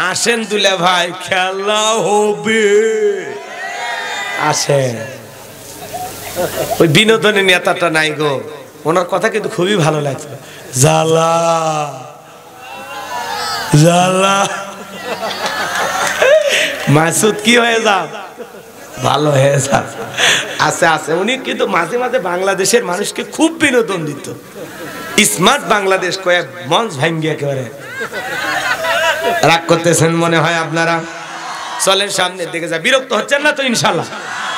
আসেন দুলা ভাই খেলা হবে আসেন ওই বিনোদনের নেতাটা নাই গো ওনার কথা কিন্তু খুবই ভালো লাগছে জ্বালা জ্বালা মাসুদ কি হয়ে যাও ভালো হয়ে যাও আছে আছে উনি কিন্তু মাঝে মাঝে বাংলাদেশের মানুষকে খুব বিনোদন দিত স্মার্ট বাংলাদেশ কয়ে মঞ্চ ভাঙ্গিয়ে একেবারে রাগ করতেছেন মনে হয় আপনারা চলেন সামনের দিকে যা বিরক্ত হচ্ছেন না তো ইনশাআল্লাহ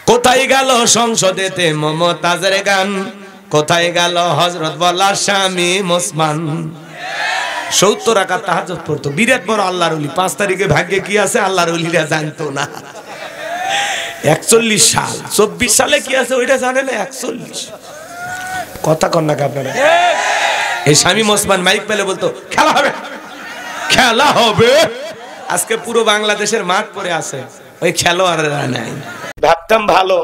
কোথায় গেল সংসদেতে মমতাজের গান কোথায় গেল হযরত বলার স্বামী ওসমান 70 রাকাত তাহাজ্জুদ পড়তো বিরাট বড় আল্লাহর ওলি 5 তারিখে ভাগ্যে কি আছে আল্লাহর ওলিরা জানতো না 41 সাল 24 সালে কি আছে ওইটা জানে না 41 কথা কন না আপনারা এই স্বামী ওসমান মাইক পেলে বলতো খেলা হবে খেলা হবে আজকে পুরো বাংলাদেশের মাঠ পড়ে আছে ওই খেলোয়াড়রা নাই ভাবতাম ভালো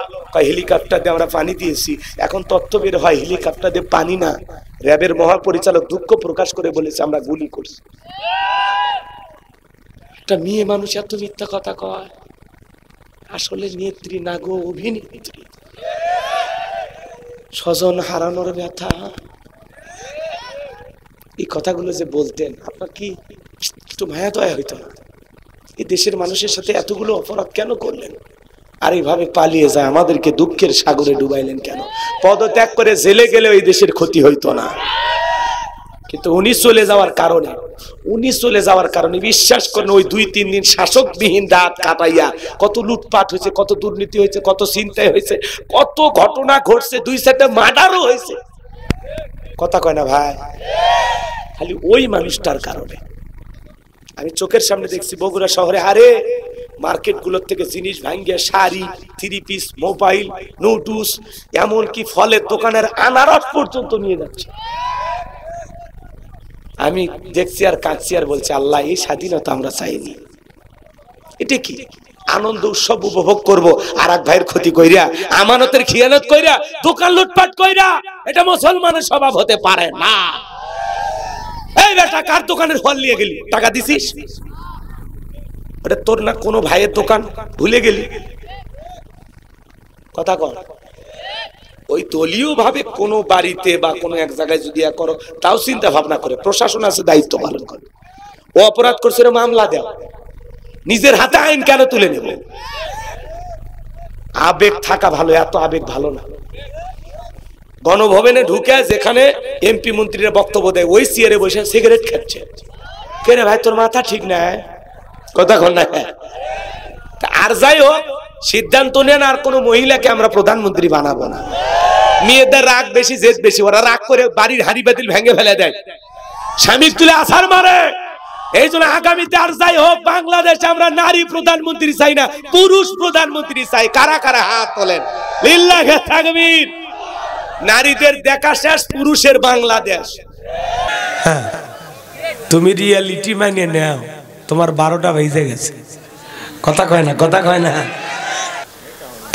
হেলিকপ্টার দিয়ে আমরা পানি দিয়েছি এখন তথ্য বের হয় হেলিকপ্টার দিয়ে পানি না র্যাবের মহাপরিচালক দুঃখ প্রকাশ করে বলেছে আমরা গুলি করছি একটা মেয়ে মানুষ এত মিথ্যা কথা কয় আসলে নেত্রী না গো অভিনেত্রী স্বজন হারানোর ব্যথা এই কথাগুলো যে বলতেন আপনার কি একটু মায়া দয়া হইতো না এই দেশের মানুষের সাথে এতগুলো অপরাধ কেন করলেন আর এইভাবে পালিয়ে যায় আমাদেরকে দুঃখের সাগরে ডুবাইলেন কেন পদত্যাগ করে জেলে গেলে ওই দেশের ক্ষতি হইতো না কিন্তু উনি চলে যাওয়ার কারণে বিশ্বাস করেন ওই 2-3 দিন শাসকবিহীন রাত কাটাইয়া কত লুটপাট হয়েছে কত দুর্নীতি হয়েছে কত চিন্তায় হয়েছে কত ঘটনা ঘটছে 2-4টা মার্ডারও হয়েছে কথা কয় না ভাই খালি ওই মানুষটার কারণে আমি চোখের সামনে দেখছি বগুড়া শহরে আরে মার্কেট গুলোর থেকে জিনিস ভাঙ্গিয়ে শাড়ি 3 পিস মোবাইল নোটুস এমনকি ফলের দোকানের আনারস পর্যন্ত নিয়ে যাচ্ছে আমি দেখছি আর কাঁদছি আর বলছি আল্লাহ এই স্বাধীনতা আমরা চাইনি এটা কি আনন্দ উৎসব উপভোগ করব আর এক ভাইয়ের ক্ষতি কইরা আমানতের খিয়ানত কইরা দোকান লুটপাট কইরা এটা মুসলমানের স্বভাব হতে পারে না এই বেটা কার দোকানের ফল নিয়ে গেলি টাকা দিছিস ওটা তোর না কোনো ভাইয়ের দোকান ভুলে গেলি কথা কর ওই দলীয় ভাবে কোনো বাড়িতে বা কোনো এক জায়গায় যদি করো তাও চিন্তা ভাবনা করে প্রশাসন আছে দায়িত্ব পালন করে ও অপরাধ করছে মামলা দেও নিজের হাতে আইন কেন তুলে নেব আবেগ থাকা ভালো এত আবেগ ভালো না গণভবনে ঢুকে যেখানে এমপি মন্ত্রীরা বক্তব্য দেয় ওই চেয়ারে বসে সিগারেট খাচ্ছে কে রে ভাই তোর মাথা ঠিক না কথা কর না আর যাই হোক সিদ্ধান্ত নেন আর কোন মহিলাকে আমরা প্রধানমন্ত্রী বানাবো না মেয়েদের রাগ বেশি জেদ বেশি ওরা রাগ করে বাড়ির হাড়ি বাতিল ভেঙে ফেলে দেয় স্বামী তুলে আছাড় মারে এই জন্য আগামীতে আর যাই হোক বাংলাদেশে আমরা নারী প্রধানমন্ত্রী চাই না পুরুষ প্রধানমন্ত্রী চাই কারা কারা হাত তোলেন লিল্লাহে তাকবীর নারীদের দেখা শেষ পুরুষের বাংলাদেশ তুমি রিয়ালিটি মানে নাও তোমার 12টা বেজে গেছে কথা কয় না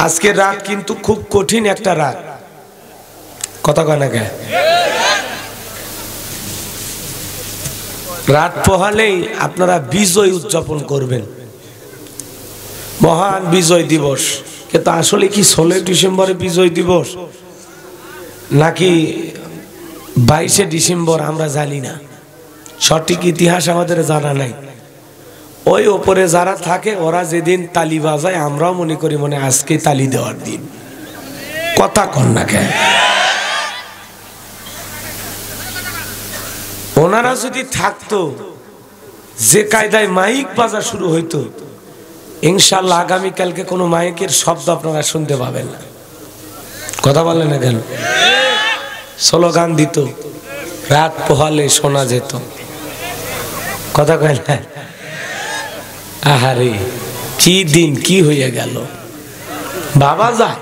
আজকের রাত কিন্তু খুব কঠিন একটা রাত কথা কয় না কে রাত পোহালেই আপনারা বিজয় উদযাপন করবেন মহান বিজয় দিবস কিন্তু আসলে কি 16 ডিসেম্বরে বিজয় দিবস নাকি 22 ডিসেম্বর আমরা জানি না সঠিক ইতিহাস আমাদের জানা নাই ওই উপরে যারা থাকে ওরা যেদিন তালি বাজায় আমরাও মনে করি মনে আজকে তালি দেওয়ার দিন কথা কন না কেন ওনারা যদি থাকতো যে কায়দায় মাইক বাজা শুরু হইতো ইনশাআল্লাহ আগামীকালকে কোনো মাইকের শব্দ আপনারা শুনতে পাবেন না কথা বলেন না কেন স্লোগান দিত রাত পোহালে শোনা যেত কথা কয় না আহারে কি দিন কি হয়ে গেল বাবা যায়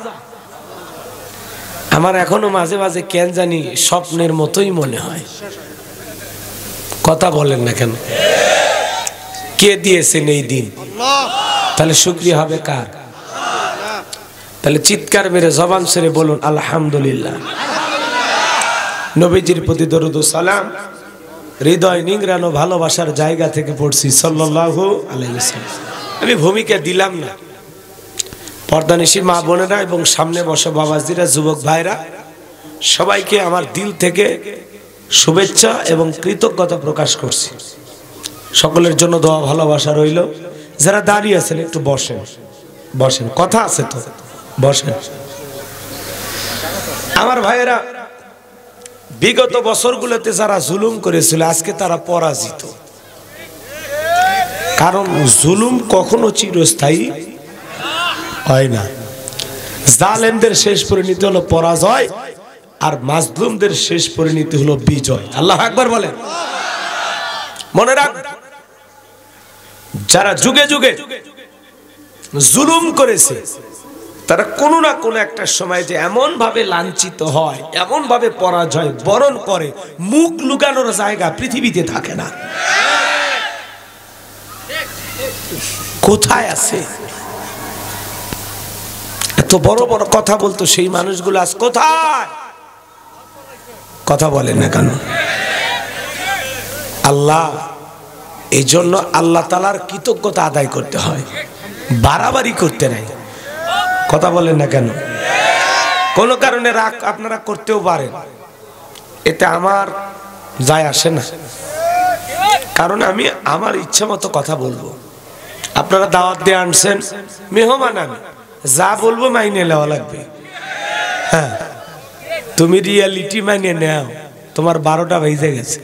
আমার এখনো মাঝে মাঝে কেন জানি স্বপ্নের মতোই মনে হয় কথা বলেন না কেন কে দিয়েছেন এই দিন তাহলে শুকরিয়া হবে কার তাহলে চিৎকার মেরে জবান ছেড়ে বলুন আলহামদুলিল্লাহ নবীজির প্রতি দরুদ ও সালাম হৃদয় নিংড়ানো ভালোবাসার জায়গা থেকে পড়ছি সাল্লাল্লাহু আলাইহি ওয়াসাল্লাম। আমি ভূমিকা দিলাম না। পর্দানিশী মা বোনেরা এবং সামনে বসা বাবাজিরা, যুবক ভাইরা, সবাইকে আমার দিল থেকে শুভেচ্ছা এবং কৃতজ্ঞতা প্রকাশ করছি। সকলের জন্য দোয়া ভালোবাসা রইল। যারা দাঁড়িয়ে আছেন একটু বসেন, বসেন, কথা আছে তো, বসেন। আমার ভাইয়েরা, বিগত বছরগুলোতে যারা জুলুম করেছিল আজকে তারা পরাজিত। কারণ জুলুম কখনো চিরস্থায়ী হয় না। জালেমদের শেষ পরিণতি হলো পরাজয়, আর মাজলুমদের শেষ পরিণতি হলো বিজয়। আল্লাহু আকবার বলেন। মনে রাখ, যারা যুগে যুগে জুলুম করেছে তারা কোনো না কোনো একটা সময় যে এমন ভাবে লাঞ্ছিত হয়, এমন ভাবে পরাজয় বরণ করে, মুখ লুকানোর জায়গা পৃথিবীতে থাকে না। কোথায় আছে? এত বড় বড় কথা বলতো সেই মানুষগুলো আজ কোথায়? কথা বলেন না কেন? আল্লাহ, এই জন্য আল্লাহ তাআলার কৃতজ্ঞতা আদায় করতে হয়, বাড়াবাড়ি করতে নাই। কথা বলেন না কেন? কোন কারণে রাগ আপনারা করতেও পারেন, এতে আমার যায় আসে না। কারণ আমি আমার ইচ্ছা মতো কথা বলবো। আপনারা দাওয়াত দিয়ে আনছেন, মেহমান আমি, যা বলবো মাইনে নেওয়া লাগবে। হ্যাঁ, তুমি রিয়ালিটি মাইনে নাও। তোমার 12টা বেজে গেছে।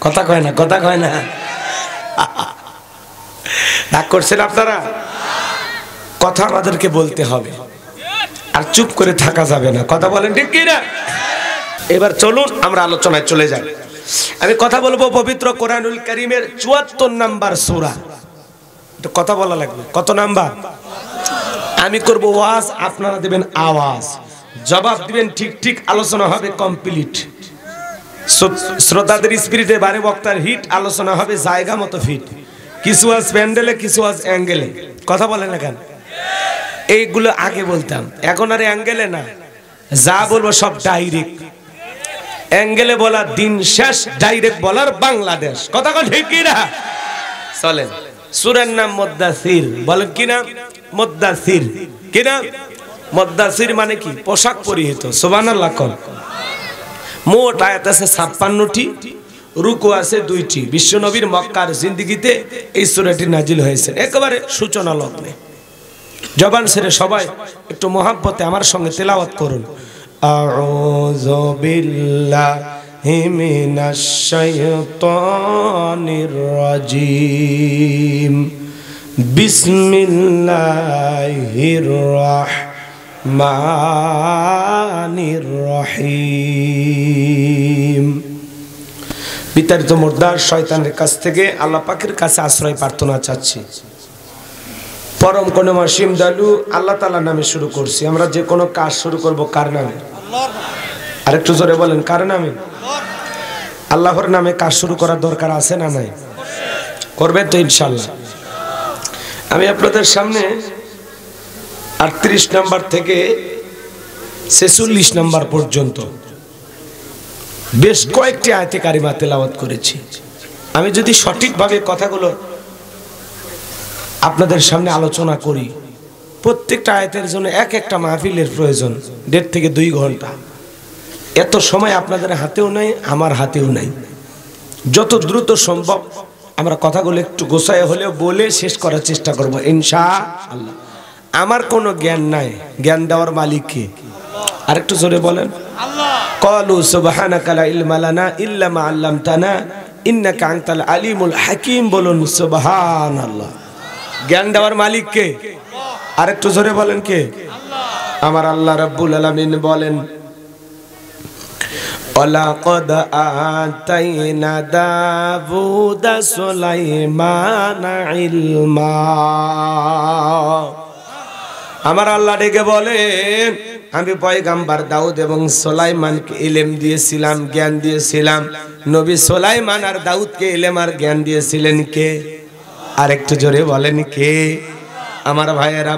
কথা কয় না, কথা কয় না। রাগ করছেন আপনারা? কথা আমাদেরকে বলতে হবে, আর চুপ করে থাকা যাবে না। কথা বলেন ঠিক কি না? এবার চলুন আমরা আলোচনায় চলে যাই। আমি কথা বলবো পবিত্র কোরআনুল কারীমের 74 নাম্বার সূরা। এটা কথা বলা লাগবে। কত নাম্বার? আমি করব ওয়াজ, আপনারা দেবেন আওয়াজ, জবাব দিবেন ঠিক ঠিক, আলোচনা হবে কমপ্লিট। শ্রোতাদের স্পিরিটে বারে বক্তার হিট, আলোচনা হবে জায়গা মতো ফিট। কিছু আজ প্যান্ডেলে, কিছু আজ অ্যাঙ্গেলে। কথা বলেন না কেন? এইগুলো আগে বলতাম, এখন আর অ্যাঙ্গেলে না, যা বলবো সব ডাইরেক্ট। অ্যাঙ্গেলে বলার দিন শেষ, ডাইরেক্ট বলার বাংলাদেশ। কথা কথা ঠিক কি না? চলেন। সূরার নাম মুদ্দাসির। বলেন কি নাম? মুদ্দাসির। কি নাম? মুদ্দাসির মানে কি? পোশাক পরিহিত। সুবহানাল্লাহ। কোন মোট আয়াত আছে 56টি, রুকু আছে 2টি। বিশ্বনবীর মক্কার জিন্দেগিতে এই সূরাটি নাজিল হয়েছে একেবারে সূচনা লগ্নে। জবান ছেড়ে সবাই একটু মহব্বতে আমার সঙ্গে তেলাওয়াত করুন। আউযু বিল্লাহি মিনাশ শাইতানির রাজিম। বিসমিল্লাহির রাহমানির রহিম। বিতাড়িত মুর্দার শয়তানের কাছ থেকে আল্লাহ পাকের কাছে আশ্রয় প্রার্থনা চাচ্ছি। পরম কোনো অসীম দয়ালু আল্লাহ তাআলার নামে শুরু করছি। আমরা যে কোনো কাজ শুরু করব কার নামে? আরেকটু জোরে বলেন, কার নামে? আল্লাহর নামে কাজ শুরু করার দরকার আছে না নাই? করবেন তো ইনশাআল্লাহ। আমি আপনাদের সামনে 38 নাম্বার থেকে 46 নাম্বার পর্যন্ত বেশ কয়েকটি আয়াতে কারিমা তেলাওয়াত করেছি। আমি যদি সঠিকভাবে কথাগুলো আপনাদের সামনে আলোচনা করি, প্রত্যেকটা আয়াতের জন্য এক একটা মাহফিলের প্রয়োজন 1.5 থেকে 2 ঘন্টা। এত সময় আপনাদের হাতেও নাই, আমার হাতেও নাই। যত দ্রুত সম্ভব আমরা কথাগুলো একটু গোছায় হলেও বলে শেষ করার চেষ্টা করব ইনশাআল্লাহ। আমার কোনো জ্ঞান নাই, জ্ঞান দেওয়ার মালিক কে? আরেকটু জোরে বলেন। আল্লাহ। ক্বালু সুবহানাকা লা ইলমা লানা ইল্লা মা আল্লামতানা ইন্নাকা আনতাল আলিমুল হাকীম। বলুন সুবহানাল্লাহ। জ্ঞান দেওয়ার মালিক কে? আরেকটু জোরে বলেন কে? আল্লাহ। আমার আল্লাহ রাব্বুল আলামিন বলেন, ওয়ালাকাদ আতাইনা দাউদা সুলাইমানা ইলমা। আমার আল্লাহ ডেকে বলেন, আমি পয়গম্বর দাউদ এবং সুলাইমানকে ইলম দিয়েছিলাম, জ্ঞান দিয়েছিলাম। নবী সুলাইমান আর দাউদকে ইলম আর জ্ঞান দিয়েছিলেন কে? আর একটু জোরে বলেন কে? আমার ভাইয়েরা,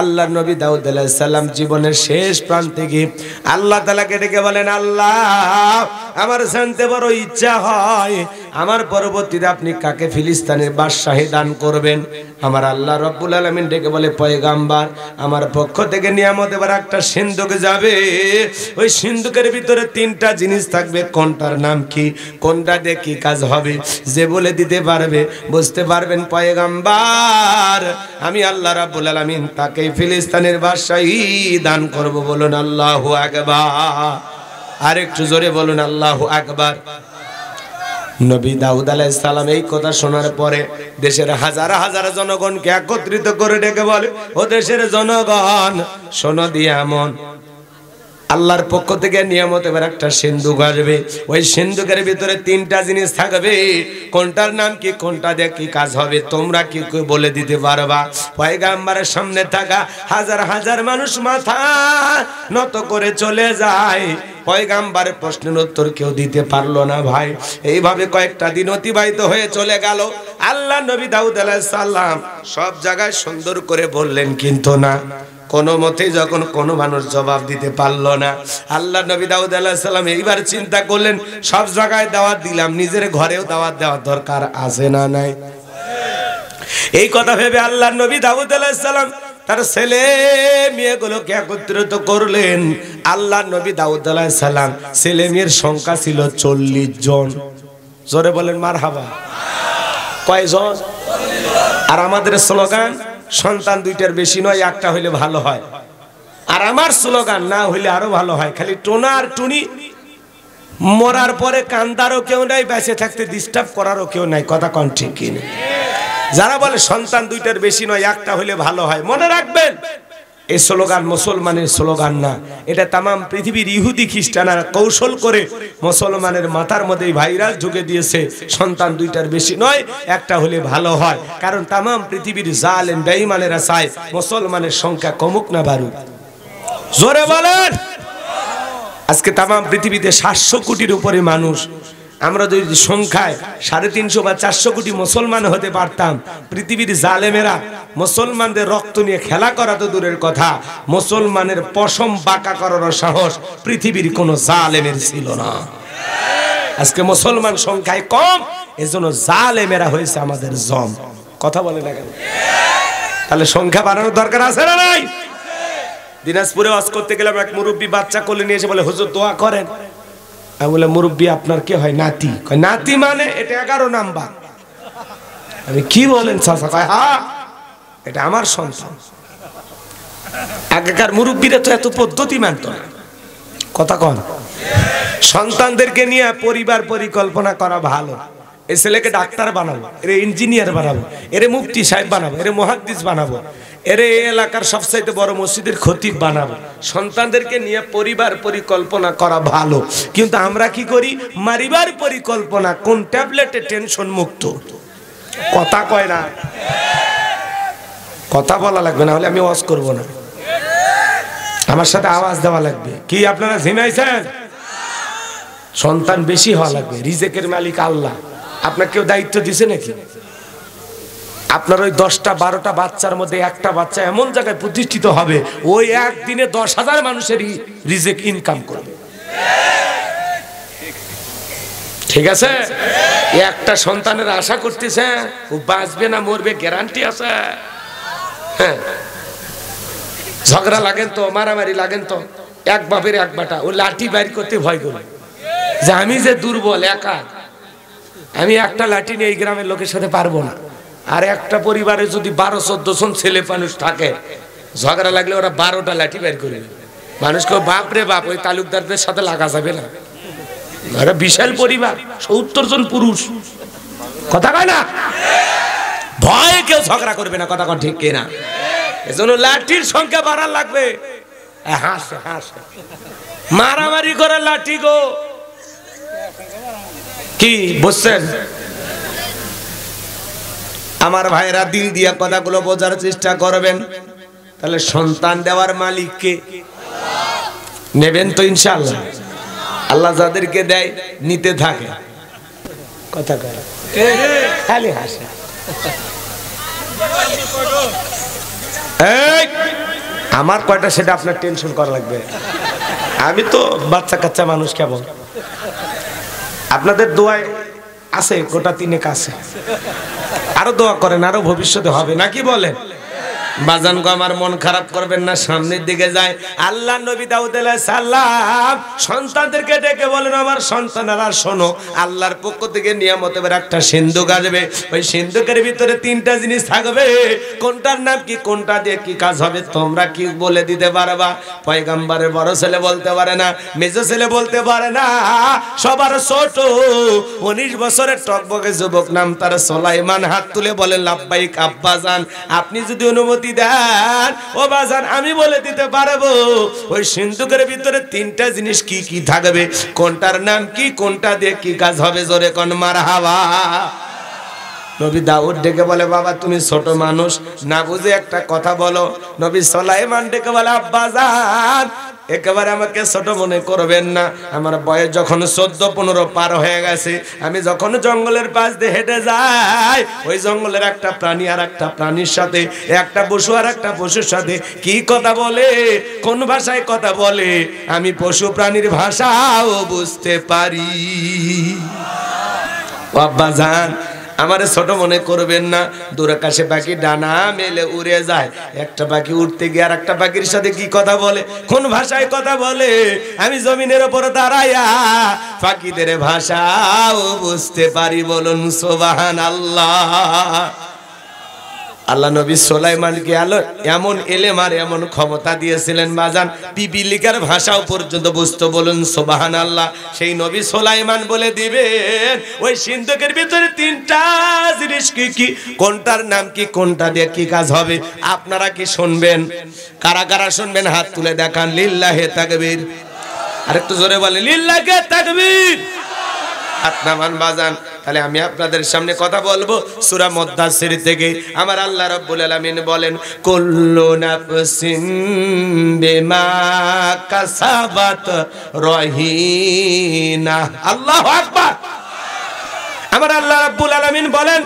আল্লাহ নবী দাউদ আলাইহিস সালাম জীবনের শেষ প্রান্তে গিয়ে আল্লাহ তাআলাকে ডেকে বলেন, আল্লাহ আমার জানতে বড় ইচ্ছা হয় আমার পরবর্তীতে আপনি কাকে ফিলিস্তিনের বাদশাহী দান করবেন। আমার আল্লাহ রাব্বুল আলামিন ডেকে বলে, পয়গম্বর আমার পক্ষ থেকে নিয়ামত এবার একটা সিন্ধুক যাবে, ওই সিন্ধুকের ভিতরে তিনটা জিনিস থাকবে, কোনটার নাম কি, কোনটা দিয়ে কি কাজ হবে, যে বলে দিতে পারবে বুঝতে পারবেন পয়গম্বর আমি আল্লাহ রাব্বুল আলামিন তাকে ফিলিস্তিনের বাদশাহী দান করব। বলুন আল্লাহু আকবার। আরেকটু জোরে বলুন আল্লাহু আকবার। নবী দাউদ আলাইহিস সালাম এই কথা শোনার পরে দেশের হাজার হাজার জনগণকে একত্রিত করে ডেকে বলে, ও দেশের জনগণ শোনো দিয়া মন, আল্লাহর পক্ষ থেকে নিয়ামত এবার একটা সিন্ধুক আসবে, ওই সিন্ধুকের ভিতরে তিনটা জিনিস থাকবে, কোনটার নাম কি, কোনটা দিয়ে কি কাজ হবে, তোমরা কি বলে দিতে পারবা? পয়গম্বরের সামনে থাকা হাজার হাজার মানুষ মাথা নত করে চলে যায়। পয়গম্বরের প্রশ্নের উত্তর কেউ দিতে পারলো না ভাই। এইভাবে কয়েকটা দিন অতিবাহিত হয়ে চলে গেল। আল্লাহ নবী দাউদ আলাইহিস সালাম সব জায়গায় সুন্দর করে বললেন, কিন্তু না, কোন মতে যখন কোন মানুষ জবাব দিতে পারলো না, আল্লাহ নবী দাউদ আলাইহিস সালাম এইবার চিন্তা করলেন, সব জায়গায় দাওয়াত দিলাম, নিজের ঘরেও দাওয়াত দেওয়ার দরকার আছে না নাই? এই কথা ভেবে আল্লাহ নবী দাউদ আলাইহিস সালাম তার ছেলে মেয়েগুলোকে একত্রিত করলেন। আল্লাহ নবী দাউদ আলাইহিস সালাম ছেলে মেয়ের সংখ্যা ছিল 40 জন। জোরে বলেন মারহাবা। কয়জন? আর আমাদের স্লোগান, সন্তান দুইটার বেশি নয়, একটা হইলে ভালো হয়। আর আমার স্লোগান, না হইলে আরো ভালো হয়। খালি টোনা আর টুনি, মরার পরে কান্দারও কেউ নাই, বেঁচে থাকতে ডিস্টার্ব করারও কেউ নাই। কথা কোন ঠিক কিনা? যারা বলে সন্তান দুইটার বেশি নয়, একটা হইলে ভালো হয়, মনে রাখবেন এই স্লোগান মুসলমানের স্লোগান না, এটা তামাম পৃথিবীর ইহুদি খ্রিস্টানরা কৌশল করে মুসলমানের মাথার মধ্যে ভাইরাস ঢুকে দিয়েছে, সন্তান দুইটার বেশি নয়, একটা হলে ভালো হয়। কারণ তামাম পৃথিবীর জালেম বেঈমানেরা চায় মুসলমানের সংখ্যা কমুক না বাড়ুক। জোরে বলেন। আজকে তামাম পৃথিবীতে 700 কোটির উপরে মানুষ। আমরা যদি সংখ্যায় 350 বা 400 কোটি মুসলমান হতে পারতাম, পৃথিবীর জালেমেরা মুসলমানদের রক্ত নিয়ে খেলা করা তো দূরের কথা, মুসলমানের পশম বাঁকা করার সাহস পৃথিবীর কোন জালেমের ছিল না। আজকে মুসলমান সংখ্যায় কম, এজন্য জালেমেরা হয়েছে আমাদের জম। কথা বলে না কেন? তাহলে সংখ্যা বাড়ানোর দরকার আছে না নাই? দিনাজপুরে ওয়াজ করতে গেলাম, এক মুরব্বী বাচ্চা কোলে নিয়ে এসে বলে, হুজুর দোয়া করেন। আমি বলে, মুরব্বী আপনার কে হয়? নাতি। কয় নাতি মানে? এটা 11 নাম্বার। আমি কি বলেন চাচা? কয় হ্যাঁ, এটা আমার সন্তান। আগেকার মুরব্বীরা তো এত পদ্ধতি মানত না। কথা কন। সন্তানদেরকে নিয়ে পরিবার পরিকল্পনা করা ভালো। এই ছেলেকে ডাক্তার বানাবো, এরে ইঞ্জিনিয়ার বানাবো, এরে মুফতি সাহেব বানাবো, এরে মুহাদ্দিস বানাবো, এরে এলাকার সবচাইতে বড় মসজিদের খতিব বানাবো। সন্তানদেরকে নিয়ে পরিবার পরিকল্পনা করা ভালো, কিন্তু আমরা কি করি? মারিবার পরিকল্পনা। কোন ট্যাবলেটে টেনশন মুক্ত? কথা কয় না। কথা বলা লাগবে, না হলে আমি ওয়াজ করব না। আমার সাথে আওয়াজ দেওয়া লাগবে। কি আপনারা ঝিমাইছেন? সন্তান বেশি হওয়া লাগবে। রিজেকের মালিক আল্লাহ। আপনার কেউ দায়িত্ব দিছে নাকি? আপনার ওই 10টা 12টা বাচ্চার মধ্যে একটা বাচ্চা এমন জায়গায় প্রতিষ্ঠিত হবে, ওই একদিনে 10,000 মানুষের রিজেক ইনকাম করবে। ঠিক আছে? একটা সন্তানের আশা করতেছে, ও বাঁচবে না মরবে গ্যারান্টি আছে? হ্যাঁ, ঝগড়া লাগেন তো, মারামারি লাগেন তো, এক বাপের এক বাটা, ও লাঠি বাইর করতে ভয় করে যে আমি যে দুর্বল, একা, আমি একটা লাঠি নিয়ে এই গ্রামের লোকের সাথে পারবো না। আর একটা পরিবারে যদি 12-14 জন ছেলে মানুষ থাকে, ঝগড়া লাগলে ওরা 12টা লাঠি বের করে। মানুষকে বাপ রে বাপ, ওই তালুকদারদের সাথে লাগা যাবে না। ওরা বিশাল পরিবার, 70 জন পুরুষ। কথা কয় না? ভয়ে কেউ ঝগড়া করবে না। কথা কন ঠিক কিনা? এজন্য লাঠির সংখ্যা বাড়ার লাগবে। হাসে হাসে মারামারি করে লাঠি গো। কি বুঝছেন? আমার ভাইরা দিল দিয়া কথাগুলো বোঝার চেষ্টা করবেন। তাহলে সন্তান দেওয়ার মালিক কে? নেবেন তো ইনশাআল্লাহ। আল্লাহ যাদেরকে দেয় নিতে থাকে। কথা কয় খালি হাসে। এই আমার কয়টা সেটা আপনার টেনশন করা লাগবে। আমি তো বাচ্চা কাচ্চা মানুষ, কেমন আপনাদের দোয়ায় আছে, গোটা 3 আছে। আরো দোয়া করেন, আরো ভবিষ্যতে হবে নাকি বলেন? বাজান গো, আমার মন খারাপ করবেন না, সামনের দিকে যায়। আল্লাহ নবী দাউদ আলাইহিস সালাম সন্তানদেরকে ডেকে বলেন, আমার সন্তানেরা শোনো, আল্লাহর পক্ষ থেকে নিয়ামতের একটা সিন্ধুক আসবে। ওই সিন্ধুকের ভিতরে 3টা জিনিস থাকবে। কোনটার নাম কি, কোনটা দিয়ে কি কাজ হবে, তোমরা কি বলে দিতে পারবা? পয়গম্বরের বড় ছেলে বলতে পারে না, মেজো ছেলে বলতে পারে না, সবার ছোট 19 বছরের টকবকে যুবক, নাম তার সুলাইমান। হাত তুলে বলেন, লাব্বাইক আব্বাজান, আপনি যদি অনুমতি দেন ও বাজান আমি বলে দিতে পারবো ওই সিন্ধুকের ভিতরে 3টা জিনিস কি কি থাকবে, কোনটার নাম কি, কোনটা দিয়ে কি কাজ হবে। জোরে কোন মারহাবা। নবী দাউদ ডেকে বলে, বাবা তুমি ছোট মানুষ, না বুঝে একটা কথা বলো। নবী সুলাইমান ডেকে বলে, আব্বাজান একেবারে আমাকে ছোট মনে করবেন না, আমার বয়স যখন 14-15 পার হয়ে গেছে, আমি যখন জঙ্গলের পাশ দিয়ে হেঁটে যাই, ওই জঙ্গলের একটা প্রাণী আর একটা প্রাণীর সাথে, একটা পশু আর একটা পশুর সাথে কি কথা বলে, কোন ভাষায় কথা বলে, আমি পশু প্রাণীর ভাষাও বুঝতে পারি। আব্বাজান আমারে ছোট মনে করবেন না, দূরাকাশে পাখি ডানা মেলে উড়ে যায়, একটা পাখি উঠতে গিয়ে আর একটা পাখির সাথে কি কথা বলে, কোন ভাষায় কথা বলে, আমি জমিনের উপর দাঁড়াইয়া পাখিদের ভাষাও বুঝতে পারি। বলুন সুবহানাল্লাহ। আল্লাহ নবী সুলাইমানকে এমন এলেম আর এমন ক্ষমতা দিয়েছিলেন বাজান, পিপিলিকার ভাষাও পর্যন্ত বুঝতো। বলুন সুবহানাল্লাহ। সেই নবী সুলাইমান বলে দিবেন ওই সিন্ধুকের ভিতরে 3টা জিনিস কি কি, কোনটার নাম কি, কোনটা দিয়ে কি কাজ হবে। আপনারা কি শুনবেন? কারা কারা শুনবেন হাত তুলে দেখান। লিল্লাহে তাকবীর। আরেকটু জোরে বলেন, লিল্লাহে তাকবীর। হাত নামান বাজান। তাহলে আমি আপনাদের সামনে কথা বলবো সূরা মুদ্দাসসির থেকে। আমার আল্লাহ রাব্বুল আলামিন বলেন, কুল্লু নাফসিন বিমা কাসাবাত রহিনা। আল্লাহু আকবার। আমার আল্লাহ রাব্বুল আলামিন বলেন,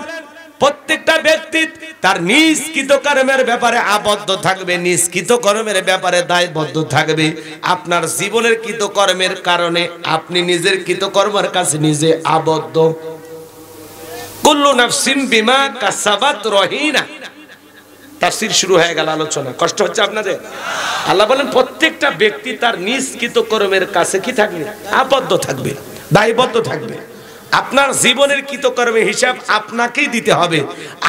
প্রত্যেকটা ব্যক্তি তার নিজ কৃতকর্মের ব্যাপারে আবদ্ধ থাকবে, নিজ কৃতকর্মের ব্যাপারে দায়বদ্ধ থাকবে। আপনার জীবনের কৃতকর্মের কারণে আপনি নিজের কৃতকর্মের কাছে নিজে আবদ্ধ। কুল্লু নাফসিন বিমা কাসাবাত রহিনা। তাফসীর শুরু হয়ে গেল, আলোচনা। কষ্ট হচ্ছে আপনাদের? আল্লাহ বলেন প্রত্যেকটা ব্যক্তি তার নিজ কৃতকর্মের কাছে কি থাকবে, আবদ্ধ থাকবে, দায়বদ্ধ থাকবে। আপনার জীবনের কৃতকর্মের হিসাব আপনাকেই দিতে হবে।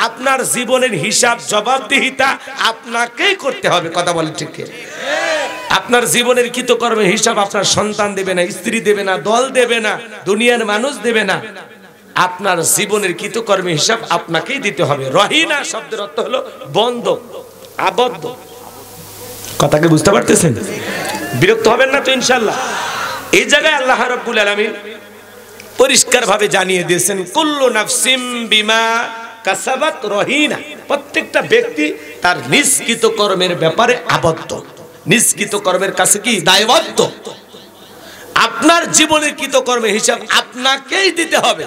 আপনার জীবনের হিসাব জবাবদিহিতা আপনাকেই করতে হবে। কথা বলেন ঠিক কি? আপনার জীবনের কৃতকর্মের হিসাব আপনার সন্তান দেবে না, স্ত্রী দেবে না, দল দেবে না, দুনিয়ার মানুষ দেবে না। আপনার জীবনের কৃতকর্মের হিসাব আপনাকেই দিতে হবে। রহিনা শব্দের অর্থ হলো বন্ধ, আবদ্ধ। কথাকে বুঝতে পারতেছেন? বিরক্ত হবেন না তো ইনশাআল্লাহ। এই জায়গায় আল্লাহ রাব্বুল আলামিন পরিষ্কার ভাবে জানিয়ে দিয়েছেন, কুল্লু নাফসিম বিমা কাসাবাত রহিনা। প্রত্যেকটা ব্যক্তি তার নিষ্কৃত কর্মের ব্যাপারে আবদ্ধ, নিষ্কৃত কর্মের কাছে কি দায়বদ্ধ। আপনার জীবনের কৃতকর্মের হিসাব আপনাকেই দিতে হবে।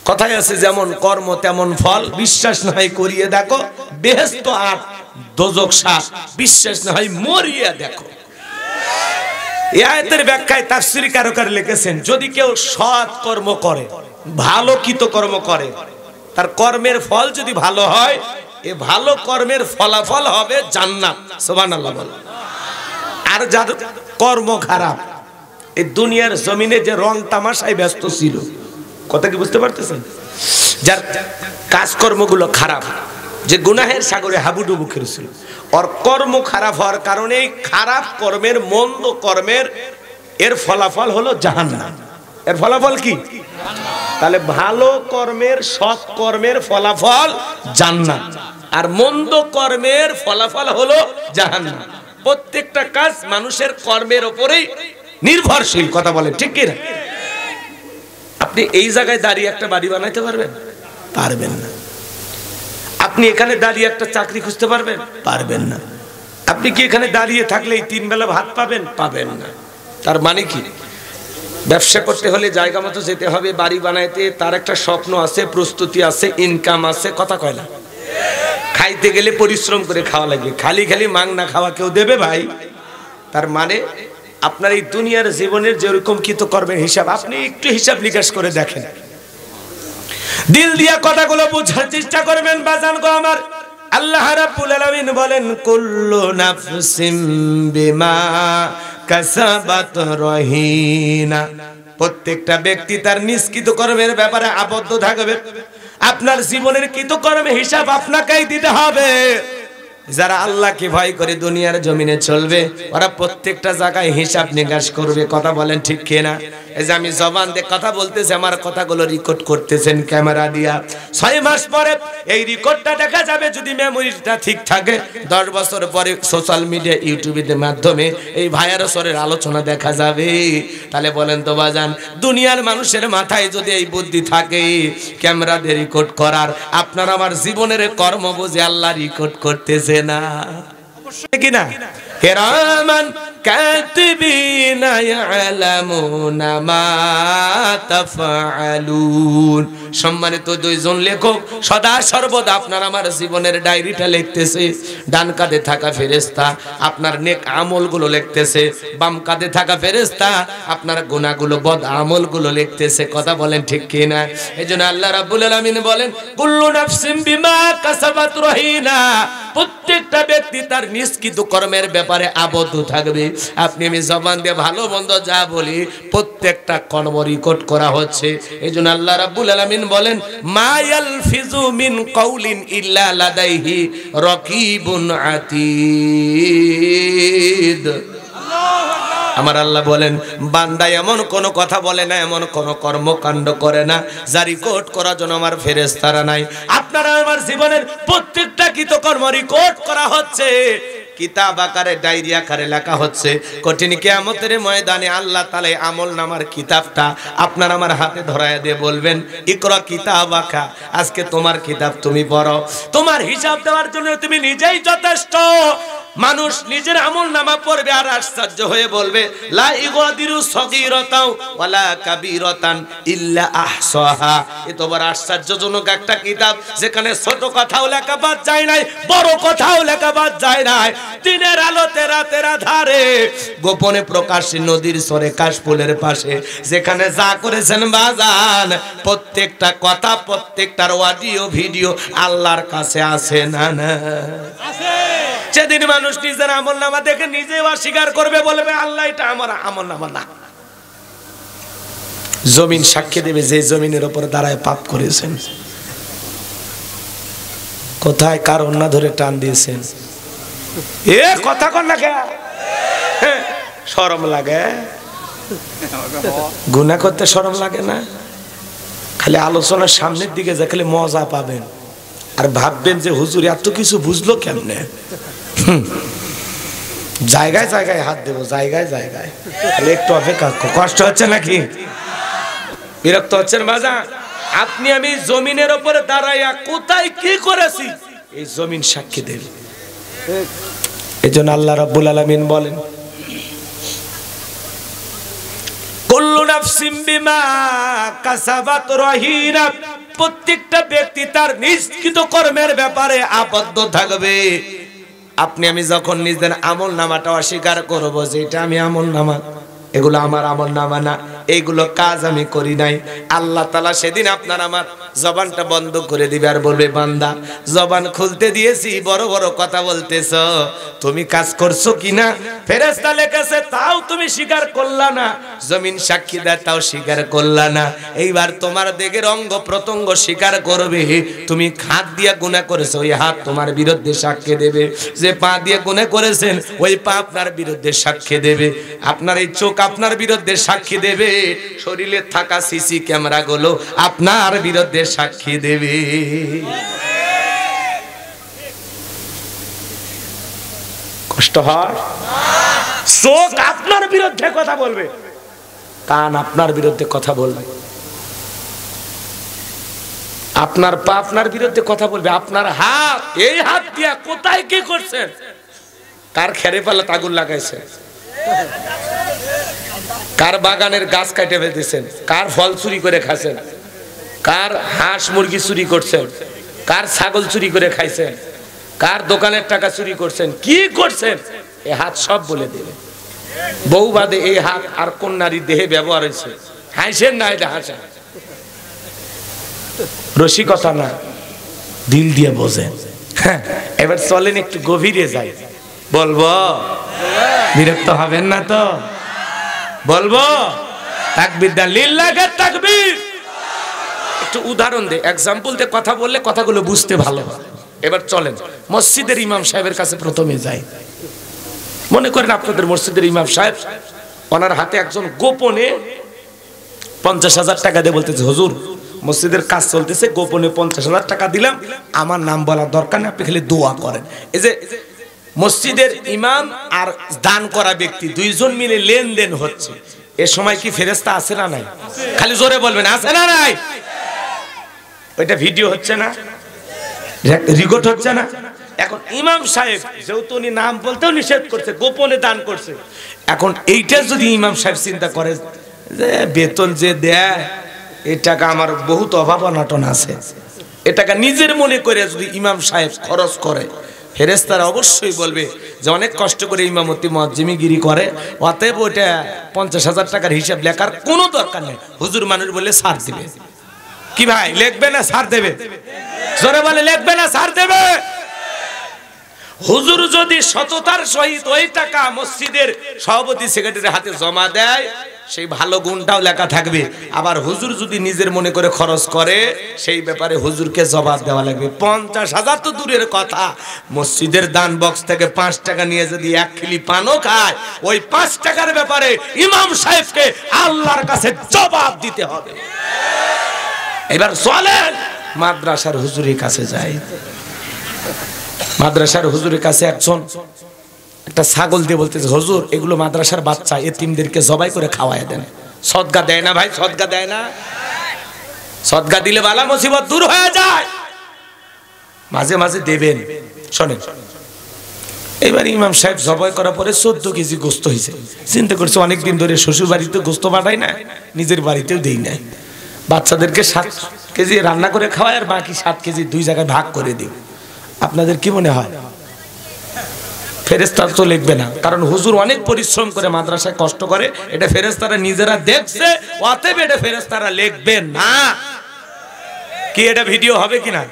কথায় আছে, যেমন কর্ম তেমন ফল, বিশ্বাস না হয় করিয়ে দেখো, বেহেশত 8 দোজখ 7, বিশ্বাস না হয় মরিয়া দেখো। এই আয়াতের ব্যাখ্যায় তাফসীর কারকার লিখেছেন, যদি কেউ সৎ কর্ম করে, ভালো কৃতকর্ম করে, তার কর্মের ফল যদি ভালো হয়, এই ভালো কর্মের ফলাফল হবে জান্নাত। সুবহানাল্লাহ বলেন। আর যার কর্ম খারাপ, এই দুনিয়ার জমিনে যে রং তামাশায় ব্যস্ত ছিল, কথা কি বুঝতে পারতেছেন? যার কাজকর্মগুলো খারাপ, যে গুনাহের সাগরে হাবুডুবু খেয়েছিল, ওর কর্ম খারাপ হওয়ার কারণে খারাপ কর্মের, মন্দ কর্মের এর ফলাফল হলো জাহান্নাম। এর ফলাফল কি? তাহলে ভালো কর্মের, সৎ কর্মের ফলাফল জান্নাত, আর মন্দ কর্মের ফলাফল হলো জাহান্নাম। প্রত্যেকটা কাজ মানুষের কর্মের উপরেই নির্ভরশীল। কথা বলে ঠিক কি না? আপনি এই জায়গায় দাঁড়িয়ে একটা বাড়ি বানাইতে পারবেন? পারবেন না। আপনি এখানে দাঁড়িয়ে একটা চাকরি খুঁজতে পারবেন? পারবেন না। আপনি কি এখানে দাঁড়িয়ে থাকলে এই 3 বেলা ভাত পাবেন? পাবেন না। তার মানে কি? ব্যবসা করতে হলে জায়গা মতো যেতে হবে, বাড়ি বানাইতে তার একটা স্বপ্ন আছে, প্রস্তুতি আছে, ইনকাম আছে। কথা কয় না? খাইতে গেলে পরিশ্রম করে খাওয়া লাগে, খালি খালি মাংনা খাওয়া কেউ দেবে ভাই? তার মানে আপনার এই দুনিয়ার জীবনের যেরকম কৃতকর্মের হিসাব আপনি একটু হিসাব নিকাশ করে দেখেন, দিল দিয়া কথাগুলো বোঝার চেষ্টা করবেন বাজান গো আমার। আল্লাহ রাব্বুল আলামিন বলেন কুল্লু নাফসিম বিমা কাসাবাত রহিনা, প্রত্যেকটা ব্যক্তি তার নিজ কৃতকর্মের ব্যাপারে আবদ্ধ থাকবে। আপনার জীবনের কৃতকর্মের হিসাব আপনাকেই দিতে হবে। যারা আল্লাহকে ভয় করে দুনিয়ার জমিনে চলবে ওরা প্রত্যেকটা জায়গায় হিসাব নিকাশ করবে। কথা বলেন ঠিক কিনা? এই যে আমি জবান দিয়ে কথা বলতেছি, আমার কথাগুলো রেকর্ড করতেছেন ক্যামেরা দিয়া। 6 মাস পরে এই রেকর্ডটা দেখা যাবে, যদি মেমোরিটা ঠিক থাকে 10 বছর পরে সোশ্যাল মিডিয়া ইউটিউবের মাধ্যমে এই ভাইরাসের আলোচনা দেখা যাবে। তাহলে বলেন তো বাজান, দুনিয়ার মানুষের মাথায় যদি এই বুদ্ধি থাকে ক্যামেরা দিয়ে রেকর্ড করার, আপনার আমার জীবনের কর্ম বুঝে আল্লাহ রেকর্ড করতেছে না কি না? কিরামান কাতিবিনা ইয়ালামুনা মা তাফআলুন। সম্মানিত দুইজন লেখক সদা সর্বদা আপনার আমার জীবনের ডায়েরিটা লিখতেছে। ডান কাঁধে থাকা ফেরেশতা আপনার নেক আমলগুলো লিখতেছে, বাম কাঁধে থাকা ফেরেশতা আপনার গুনাহগুলো বদ আমলগুলো লিখতেছে। কথা বলেন ঠিক কি না? এজন্য আল্লাহ রাব্বুল আলামিন বলেন কুল্লু নাফসিন বিমা কাসাবাত রহিনা, প্রত্যেকটা ব্যক্তি তার নিজ কর্মের ব্যাপারে আবদ্ধ থাকবে। আপনি আমি জবান দিয়ে ভালো মন্দ যা বলি প্রত্যেকটা কর্ম রেকর্ড করা হচ্ছে। এজন্য আল্লাহ রাব্বুল আলামিন বলেন মা ইয়ালফিজু মিন কাউলিন ইল্লা লাদাইহি রাকিবুন আতীদ। আমার আল্লাহ বলেন বান্দা এমন কোন কথা বলে না, এমন কোন কর্মকাণ্ড করে না যা রেকর্ড করার জন্য আমার ফেরেশতারা নাই। আপনারা আমার জীবনের প্রত্যেকটা কৃতকর্ম রেকর্ড করা হচ্ছে, কিতাব আকারে ডায়েরি আকারে লেখা হচ্ছে। কঠিন কিয়ামতের ময়দানে আল্লাহ তাআলা আমলনামার কিতাবটা আপনার আমার হাতে ধরায়া দিয়ে বলবেন ইকরা কিতাবাকা, আজকে তোমার কিতাব তুমি পড়ো। তোমার হিসাব দেওয়ার জন্য তুমি নিজেই যথেষ্ট। মানুষ নিজের আমলনামা পড়বে আর আশ্চর্য হয়ে বলবে লা ইগাদিরু সগীরাতাও ওয়ালা কাবীরাতান ইল্লা আহসাহা। এত বড় আশ্চর্যজনক একটা কিতাব যেখানে ছোট কথাও লেখা বাদ যায় নাই, বড় কথাও লেখা বাদ যায় নাই। দিনের আলোতে রাতের আধারে গোপনে প্রকাশ্যে নদীর সরে কাশফুলের পাশে যেখানে যা করেছেন বাজান প্রত্যেকটা কথা প্রত্যেকটার অডিও ভিডিও আল্লাহর কাছে আছে না না আছে। যেদিন মানুষ নিজের আমলনামা দেখে নিজে অস্বীকার করবে, বলবে আল্লাহ এটা আমার আমলনামা না। জমিন সাক্ষী দেবে যে জমিনের উপর দাঁড়ায় পাপ করেছেন। কোথায় কার অন্না ধরে টান দিয়েছেন, এ কথা কর না কে? শরম লাগে? গুনাহ করতে শরম লাগে না? খালি আলোচনার সামনের দিকে যা খালি মজা পাবেন আর ভাববেন যে হুজুর এত কিছু বুঝলো কেমনে। জায়গায় জায়গায় হাত দেবো, জায়গায় জায়গায়। একটু অপেক্ষা, কষ্ট হচ্ছে নাকি? বিরক্ত হচ্ছেন বাজা? আপনি আমি জমিনের উপরে দাঁড়াইয়া কোথায় কি করেছি এই জমিন সাক্ষী দেবে। এজন্য আল্লাহ রাব্বুল আলামিন বলেন কুল্লু নাফসিন বিমা কাসাবাত রহিনা, প্রত্যেকটা ব্যক্তি তার নিজ কর্মের ব্যাপারে আবদ্ধ থাকবে। আপনি আমি যখন নিজের আমলনামাটা অস্বীকার করব যে এটা আমি আমলনামা, এগুলো আমার আমলনামা না, এইগুলো কাজ আমি করি নাই, আল্লাহ তাআলা সেদিন আপনার আমার জবানটা বন্ধ করে দিবে আর বলবে বান্দা জবান খুলতে দিয়েছি, বড় বড় কথা বলতেছো, তুমি কাজ করছো কিনা? ফেরেশতা লিখেছে তাও তুমি স্বীকার করলা না, জমিন সাক্ষী দেয় তাও স্বীকার করলা না। এইবার তোমার দেহের অঙ্গ প্রত্যঙ্গ স্বীকার করবে তুমি হাত দিয়ে গুনাহ করেছো, ওই হাত তোমার বিরুদ্ধে সাক্ষ্য দেবে। যে পা দিয়ে গুনাহ করেছেন ওই পা আপনার বিরুদ্ধে সাক্ষ্য দেবে। আপনার এই চোখ আপনার বিরুদ্ধে সাক্ষী দেবে। শরীরে থাকা সিসি ক্যামেরা গুলো আপনার বিরুদ্ধে সাক্ষী দেবে। কষ্ট হয়? চোখ আপনার বিরুদ্ধে কথা বলবে, কান আপনার বিরুদ্ধে কথা বলবে, আপনার পা আপনার বিরুদ্ধে কথা বলবে, আপনার হাত এই হাত দিয়া কোথায় কি করছেন, কার খেরে পালা আগুন লাগাইছে, কার বাগানের গাছ কাটে ফেলতেছেন, কার ফল চুরি করে খাচ্ছেন, কার হাঁস মুরগি চুরি করছেন, কার ছাগল চুরি করে খাইছেন, কার দোকানের টাকা চুরি করছেন, কি করছেন, এ হাত সব বলে দেবে। বউ বাদে এই হাত আর কোন নারীর দেহে ব্যবহার হয়েছে, হাসেন না, এটা হাসেন, রসিকতা না, দিল দিয়ে বোঝেন। হ্যাঁ, এবার চলেন একটু গভীরে যাই। বলবো, বিরক্ত হবেন না তো? বলবো, তাকবীর দেন, লিল্লাহি তাকবীর। একটু উদাহরণ দে, এক্সাম্পল দিয়ে কথা বললে কথাগুলো বুঝতে ভালো হয়। এবার চলেন মসজিদের ইমাম সাহেবের কাছে প্রথমে যাই। মনে করেন আপনাদের মসজিদের ইমাম সাহেব, ওনার হাতে একজন গোপনে 50,000 টাকা দিয়ে বলতেছে, হুজুর মসজিদের কাজ চলতেছে, গোপনে 50,000 টাকা দিলাম, আমার নাম বলার দরকার নেই, আপনি খালি দোয়া করেন। এই যে মসজিদের ইমাম আর দান করা ব্যক্তি দুইজন মিলে লেনদেন হচ্ছে, এ সময় কি ফেরেশতা আছে না নাই? খালি জোরে বলবেন, আছে না নাই? ওইটা ভিডিও হচ্ছে না, রেকর্ড হচ্ছে না? এখন ইমাম সাহেব যেহেতু উনি নাম বলতেও নিষেধ করছে, গোপনে দান করছে, এখন এইটা যদি ইমাম সাহেব চিন্তা করে যে বেতন যে দেয় এই টাকা আমার বহুত অভাব অনটন আছে, এ টাকা নিজের মনে করে যদি ইমাম সাহেব খরচ করে, ফেরেশতারা অবশ্যই বলবে যে অনেক কষ্ট করে ইমামতি মুয়াজ্জিমিগিরি করে, অতএব ওইটা 50,000 টাকার হিসাব লেখার কোনো দরকার নেই, হুজুর মানুষ বললে ছাড় দিবে। কি ভাই, লিখবে না ছাড় দেবে? জোরে বলে, লিখবে না ছাড় দেবে? হুজুর যদি সততার সহিত ওই টাকা মসজিদের সভাপতি সেক্রেটারির হাতে জমা দেয়, সেই ভালো গুণটাও লেখা থাকবে। আবার হুজুর যদি নিজের মনে করে খরচ করে, সেই ব্যাপারে হুজুরকে জবাব দেওয়া লাগবে। 50,000 তো দূরের কথা, মসজিদের দান বক্স থেকে 5 টাকা নিয়ে যদি 1 খিলি পানও খায়, ওই 5 টাকার ব্যাপারে ইমাম সাহেবকে আল্লাহর কাছে জবাব দিতে হবে। এবার চলেন মাদ্রাসার হুজুরের কাছে যাই। মাদ্রাসার হুজুরের কাছে একজন একটা ছাগল দিয়ে বলতেছে, হুজুর এগুলো মাদ্রাসার বাচ্চা এতিমদেরকে জবাই করে খাওয়ায় দেন। সদকা দেয় না ভাই, সদকা দেয় না? সদকা দিলে বালা মুসিবত দূর হয়ে যায়, মাঝে মাঝে দেবেন। শোনেন, এবার ইমাম সাহেব জবাই করার পরে 14 কেজি গোস্ত হয়েছে। চিন্তা করছে অনেকদিন ধরে শ্বশুর বাড়িতে গোস্ত পাঠাই না, নিজের বাড়িতেও দেই না, বাচ্চাদেরকে 7 কেজি রান্না করে খাওয়ায় আর বাকি 7 কেজি 2 জায়গায় ভাগ করে দিই। আপনাদের কি মনে হয়? ফেরেশতা তো লিখবে না, কারণ হুজুর অনেক পরিশ্রম করে মাদ্রাসায় কষ্ট করে, এটা ফেরেশতারা নিজেরা দেখছে, অতএব এটা ফেরেশতারা লিখবে না। কি এটা ভিডিও হবে কিনা?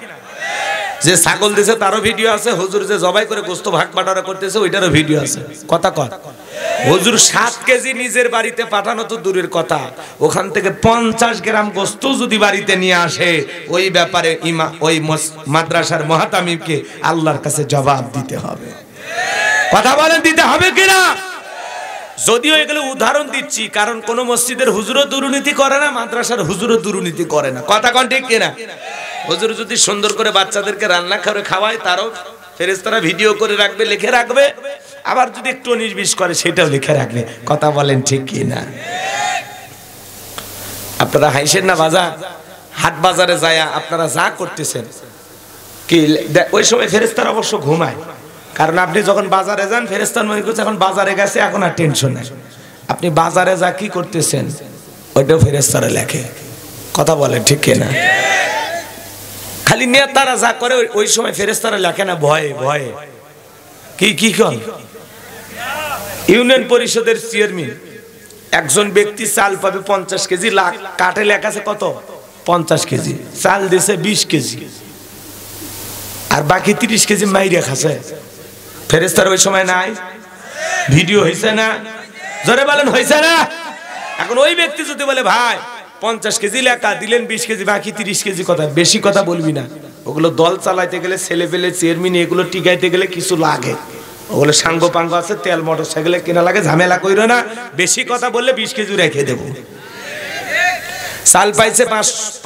যে ছাগল দিয়েছে তারও ভিডিও আছে, হুজুর যে জবাই করে গোস্ত ভাগ বাটোয়ারা করতেছে ওইটারও ভিডিও আছে। কথা কয়, হুজুর 7 কেজি নিজের বাড়িতে পাঠানো তো দূরের কথা, ওখান থেকে 50 গ্রাম গোস্ত যদি বাড়িতে নিয়ে আসে, ওই ব্যাপারে ওই মাদ্রাসার মুহাতামিমকে আল্লাহর কাছে জবাব দিতে হবে। কথা বলেন, দিতে হবে কিনা? যদিও এগুলো উদাহরণ দিচ্ছি, কারণ কোন মসজিদের হুজুরও দুর্নীতি করে না, মাদ্রাসার হুজুরও দুর্নীতি করে না। কথা কোন ঠিক কিনা? হুজুর যদি সুন্দর করে বাচ্চাদেরকে রান্না করে খাওয়ায়, তারও ফেরেশতারা ভিডিও করে রাখবে, লিখে রাখবে। আবার যদি একটু 19-20 করে, সেটাও লিখে রাখবে। কথা বলেন ঠিক কিনা? আপনারা হাসেন না বাজার, হাট বাজারে যায় আপনারা যা করতেছেন, কি ওই সময় ফেরেশতারা অবশ্য ঘুমায়, কারণ আপনি যখন বাজারে যান, ফেরেশতার মনে করছে এখন বাজারে গেছে, এখন আর টেনশন নাই। আপনি বাজারে যা কি করতেছেন ওইটাও ফেরেশতারা লেখে। কথা বলেন ঠিক কিনা? খালি নেতারা যা করে ওই সময় ফেরেশতারা লেখে না, ভয়ে ভয়ে। কি কন? ইউনিয়ন পরিষদের চেয়ারম্যান একজন ব্যক্তি চাল পাবে 50 কেজি, লাখ কাটে লেখা আছে কত? 50 কেজি। চাল দিয়েছে 20 কেজি, আর বাকি 30 কেজি মাইরে খাচ্ছে। ফেরেশতার ওই সময় নাই? ভিডিও হয়েছে না? জোরে বলেন, হয়েছে না? এখন ওই ব্যক্তি যদি বলে ভাই 50 কেজি লেখা দিলেন, 20 কেজি বাকি 30 কেজি, কথা বেশি কথা বলবি না। ওগুলো দল চালাইতে গেলে, ছেলে পেলে চেয়ারম্যান এগুলো টিকাইতে গেলে কিছু লাগে, ওগুলো সাঙ্গ পাঙ্গ আছে, তেল মোটর সাইকেলে কেনা লাগে, ঝামেলা কইরো না। বেশি কথা বললে 20 কেজি রেখে দেবো। চাল পাইছে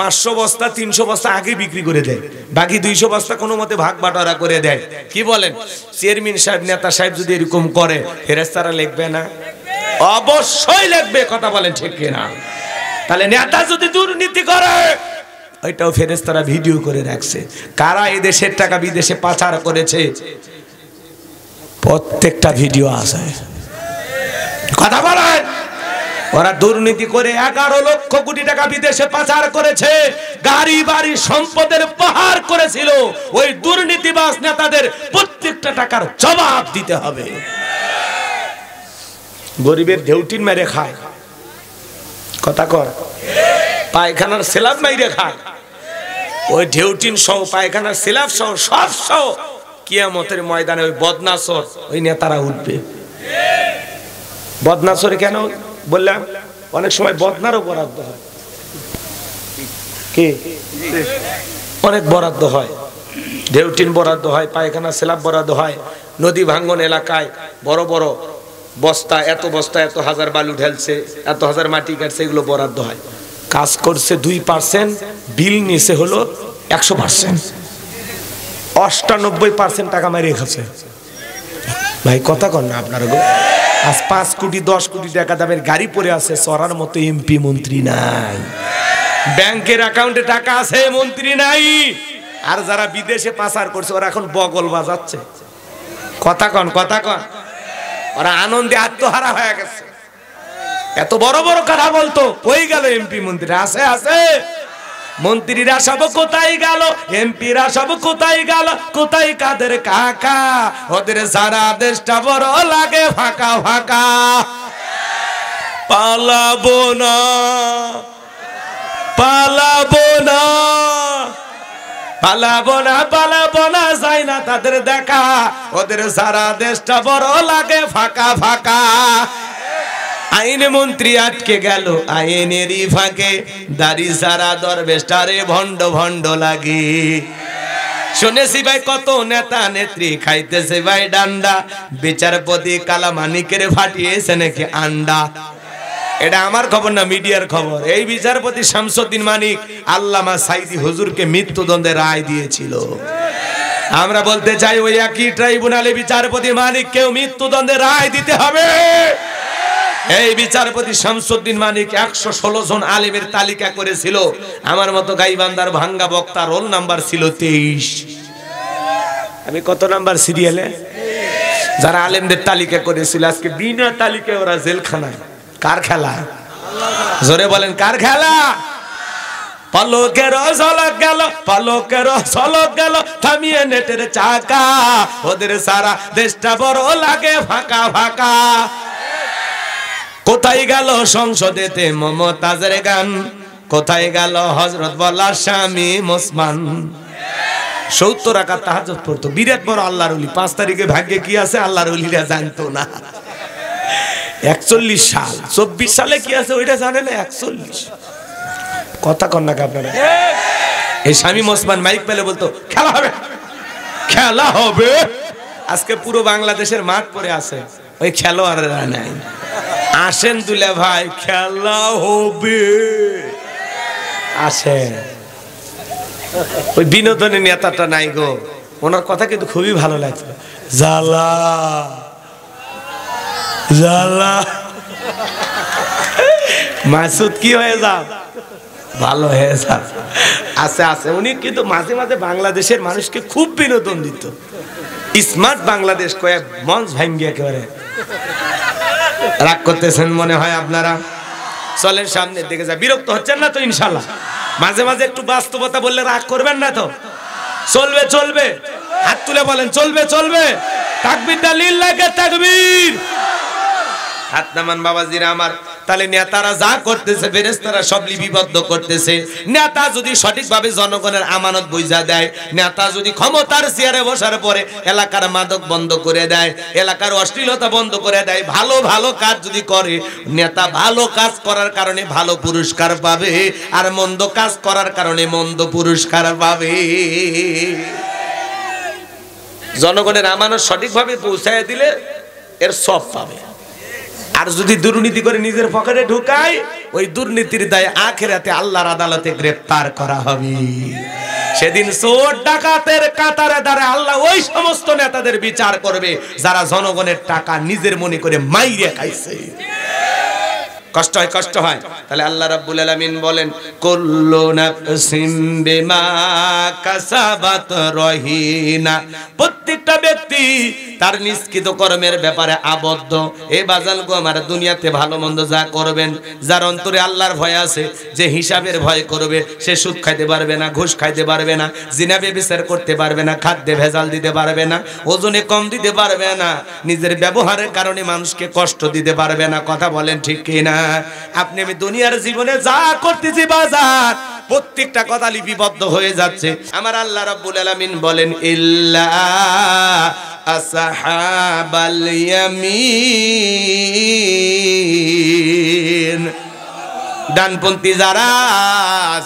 500 বস্তা, 300 বস্তা আগে বিক্রি করে দেয়, বাকি 200 বস্তা কোনো মতে ভাগ বাটোয়ারা করে দেয়। কি বলেন? চেয়ারম্যান সাহেব, নেতা সাহেব যদি এরকম করে, ফেরেশতারা লিখবে না? অবশ্যই লিখবে। কথা বলেন ঠিক কিনা? তাহলে নেতা যদি দুর্নীতি করে, ওইটাও ফেরেশতারা ভিডিও করে রাখছে। কারা এই দেশের টাকা বিদেশে পাচার করেছে, প্রত্যেকটা ভিডিও আছে। কথা বলেন, ওরা দুর্নীতি করে 11 লক্ষ কোটি টাকা বিদেশে পাচার করেছে, গাড়ি বাড়ি সম্পদের পাহাড় করেছিল। ওই দুর্নীতিবাজ নেতাদের প্রত্যেকটা টাকার জবাব দিতে হবে। গরিবের ঢেউটিন মেরে খায়, কথা কর, পায়খানার সেলাব মাইরে খায়। ওই ঢেউটিন সহ পায়খানার সেলাব সহ সব সহ কিয়ামতের ময়দানে ওই বদনাসর ওই নেতারা উঠবে। বদনাসরে কেন বললাম, অনেক সময় বদনারও বরাদ্দ হয়, কি অনেক বরাদ্দ হয়, ঢেউটিন বরাদ্দ হয়, পায়খানা সেলাব বরাদ্দ হয়। নদী ভাঙ্গন এলাকায় বড় বড় বস্তা, এত বস্তা এত হাজার বালু ঢেলছে, এত হাজার মাটি কাটছে, এগুলো বরাদ্দ হয়। কাজ করছে 2%, বিল নিছে হলো 100%, 98% টাকা মারিয়ে খাচ্ছে। ভাই কথা কন না আপনারা গো। আজ 5 কোটি 10 কোটি টাকা দামের গাড়ি পরে আছে, চড়ার মতো এমপি মন্ত্রী নাই, ব্যাংকের অ্যাকাউন্টে টাকা আছে, মন্ত্রী নাই। আর যারা বিদেশে পাচার করছে ওরা এখন বগল বাজাচ্ছে, কথা কন, কথা কন। ওরা আনন্দে আত্মহারা হয়ে গেছে। এত বড় বড় কথা বলতো, ওই গেল এমপি মন্ত্রী, আছে আছে। মন্ত্রীরা সব কোথায় গেল, এমপিরা সব কোথায় গেল, কোথায় কাদের কাকা, ওদের সারা দেশটা বড় লাগে ফাঁকা ফাঁকা। পালাবো না, পালাবো না, পালাবো না, পালাবো না, যাই না তাদের দেখা, ওদের সারা দেশটা বড় লাগে ফাঁকা ফাঁকা। আইন মন্ত্রী আটকে গেল আইনেরই ফাঁকে, দাড়ি সারা দরবেশটারে ভণ্ড ভণ্ড লাগে। শুনেছি ভাই কত নেতা নেত্রী খাইতেছে ভাই ডান্ডা, বিচারপতি কালামানিকের ফাটিয়েছে নাকি আন্ডা। এটা আমার খবর না, মিডিয়ার খবর। এই বিচারপতি শামসুদ্দিন মানিক আল্লামা সাইদি হুজুরকে মৃত্যুদণ্ডের রায় দিয়েছিল। আমরা বলতে চাই ওই একই ট্রাইব্যুনালে বিচারপতি মানিককেও মৃত্যুদণ্ডের রায় দিতে হবে। এই বিচারপতি শামসুদ্দিন মানিক 116 জন আলেমের তালিকা করেছিল। আমার মতো গাইবান্দার ভাঙ্গা বক্তা রোল নাম্বার ছিল 23। আমি কত নাম্বার সিরিয়ালে? যারা আলেমদের তালিকা করেছিল আজকে বিনা তালিকায় ওরা জেলখানায়। কার খেলা? জোরে বলেন, কার খেলা? পলকের ঝলক গেল, পলকের ঝলক গেল, থামিয়ে নেটের চাকা, ওদের সারা দেশটা বড় লাগে ফাঁকা ফাঁকা। কোথায় গেল সংসদেতে মমতাজের গান, কোথায় গেল হযরত বলার স্বামী ওসমান। 70 রাকাত তাহাজ্জুদ পড়তো, বিরাট বড় আল্লাহর ওলি। 5 তারিখে ভাগ্যে কি আছে আল্লাহর ওলিরা জানতো না। 41 সাল, 24 সালে কি আছে ওইটা জানে না। 41 কথা কন না আপনারা। এই স্বামী ওসমান মাইক পেলে বলতো খেলা হবে, খেলা হবে। আজকে পুরো বাংলাদেশের মাঠ পড়ে আছে, ওই খেলোয়াড়রা নাই। আসেন দুলা ভাই, খেলা হবে, আসেন। ওই বিনোদনের নেতাটা নাই গো, ওনার কথা কিন্তু খুবই ভালো লাগছে। জালা জালা মাসুদ কি হয়ে যাও, ভালো হয়ে যাও। আছে আছে, উনি কিন্তু মাঝে মাঝে বাংলাদেশের মানুষকে খুব বিনোদন দিত। স্মার্ট বাংলাদেশ কয়ে মঞ্চ ভাঙ্গিয়ে একেবারে। রাগ করতেছেন মনে হয় আপনারা? চলেন সামনের দিকে যা। বিরক্ত হচ্ছেন না তো? ইনশাল্লাহ মাঝে মাঝে একটু বাস্তবতা বললে রাগ করবেন না তো? চলবে চলবে, হাত তুলে বলেন চলবে চলবে। তাকবীরটা লিল্লাহি তাকবীর। হাত নামান বাবাজিরা আমার। তাহলে নেতারা যা করতেছে ফেরেশতারা সব লিপিবদ্ধ করতেছে। নেতা যদি সঠিকভাবে জনগণের আমানত বুঝা দেয়, নেতা যদি ক্ষমতার চেয়ারে বসার পরে এলাকার মাদক বন্ধ করে দেয়, এলাকার অশ্লীলতা বন্ধ করে দেয়, ভালো ভালো কাজ যদি করে, নেতা ভালো কাজ করার কারণে ভালো পুরস্কার পাবে, আর মন্দ কাজ করার কারণে মন্দ পুরস্কার পাবে। জনগণের আমানত সঠিকভাবে পৌঁছায় দিলে এর সব পাবে। আর যদি দুর্নীতি করে নিজের পকেটে ঢুকায়, ওই দুর্নীতির দায়ে আখিরাতে আল্লাহর আদালতে গ্রেফতার করা হবে। সেদিন চোর ডাকাতের কাতারে দাঁড়ায় আল্লাহ ওই সমস্ত নেতাদের বিচার করবে যারা জনগণের টাকা নিজের মনে করে মাইরে খাইছে। কষ্ট হয়, কষ্ট হয়। তাহলে আল্লাহ রাব্বুল আলামিন বলেন কুল্লু নাফসিন বিমা কাসাবাত রহিনা, প্রত্যেকটা ব্যক্তি তার নিষ্কৃত কর্মের ব্যাপারে আবদ্ধ। এই বাজানগো আমার দুনিয়াতে ভালো মন্দ যা করবেন, যার অন্তরে আল্লাহর ভয় আছে, যে হিসাবের ভয় করবে, সে সুদ খাইতে পারবে না, ঘুষ খাইতে পারবে না, জিনা ব্যভিচার করতে পারবে না, খাদ্যে ভেজাল দিতে পারবে না, ওজনে কম দিতে পারবে না, নিজের ব্যবহারের কারণে মানুষকে কষ্ট দিতে পারবে না। কথা বলেন ঠিক কিনা? আপনি আমি দুনিয়ার জীবনে যা করতেছি বাজার, প্রত্যেকটা কথা লিপিবদ্ধ হয়ে যাচ্ছে। আমার আল্লাহ রাব্বুল আলামিন বলেন ইল্লা আসহাবাল ইয়ামিন, ডানপন্থী যারা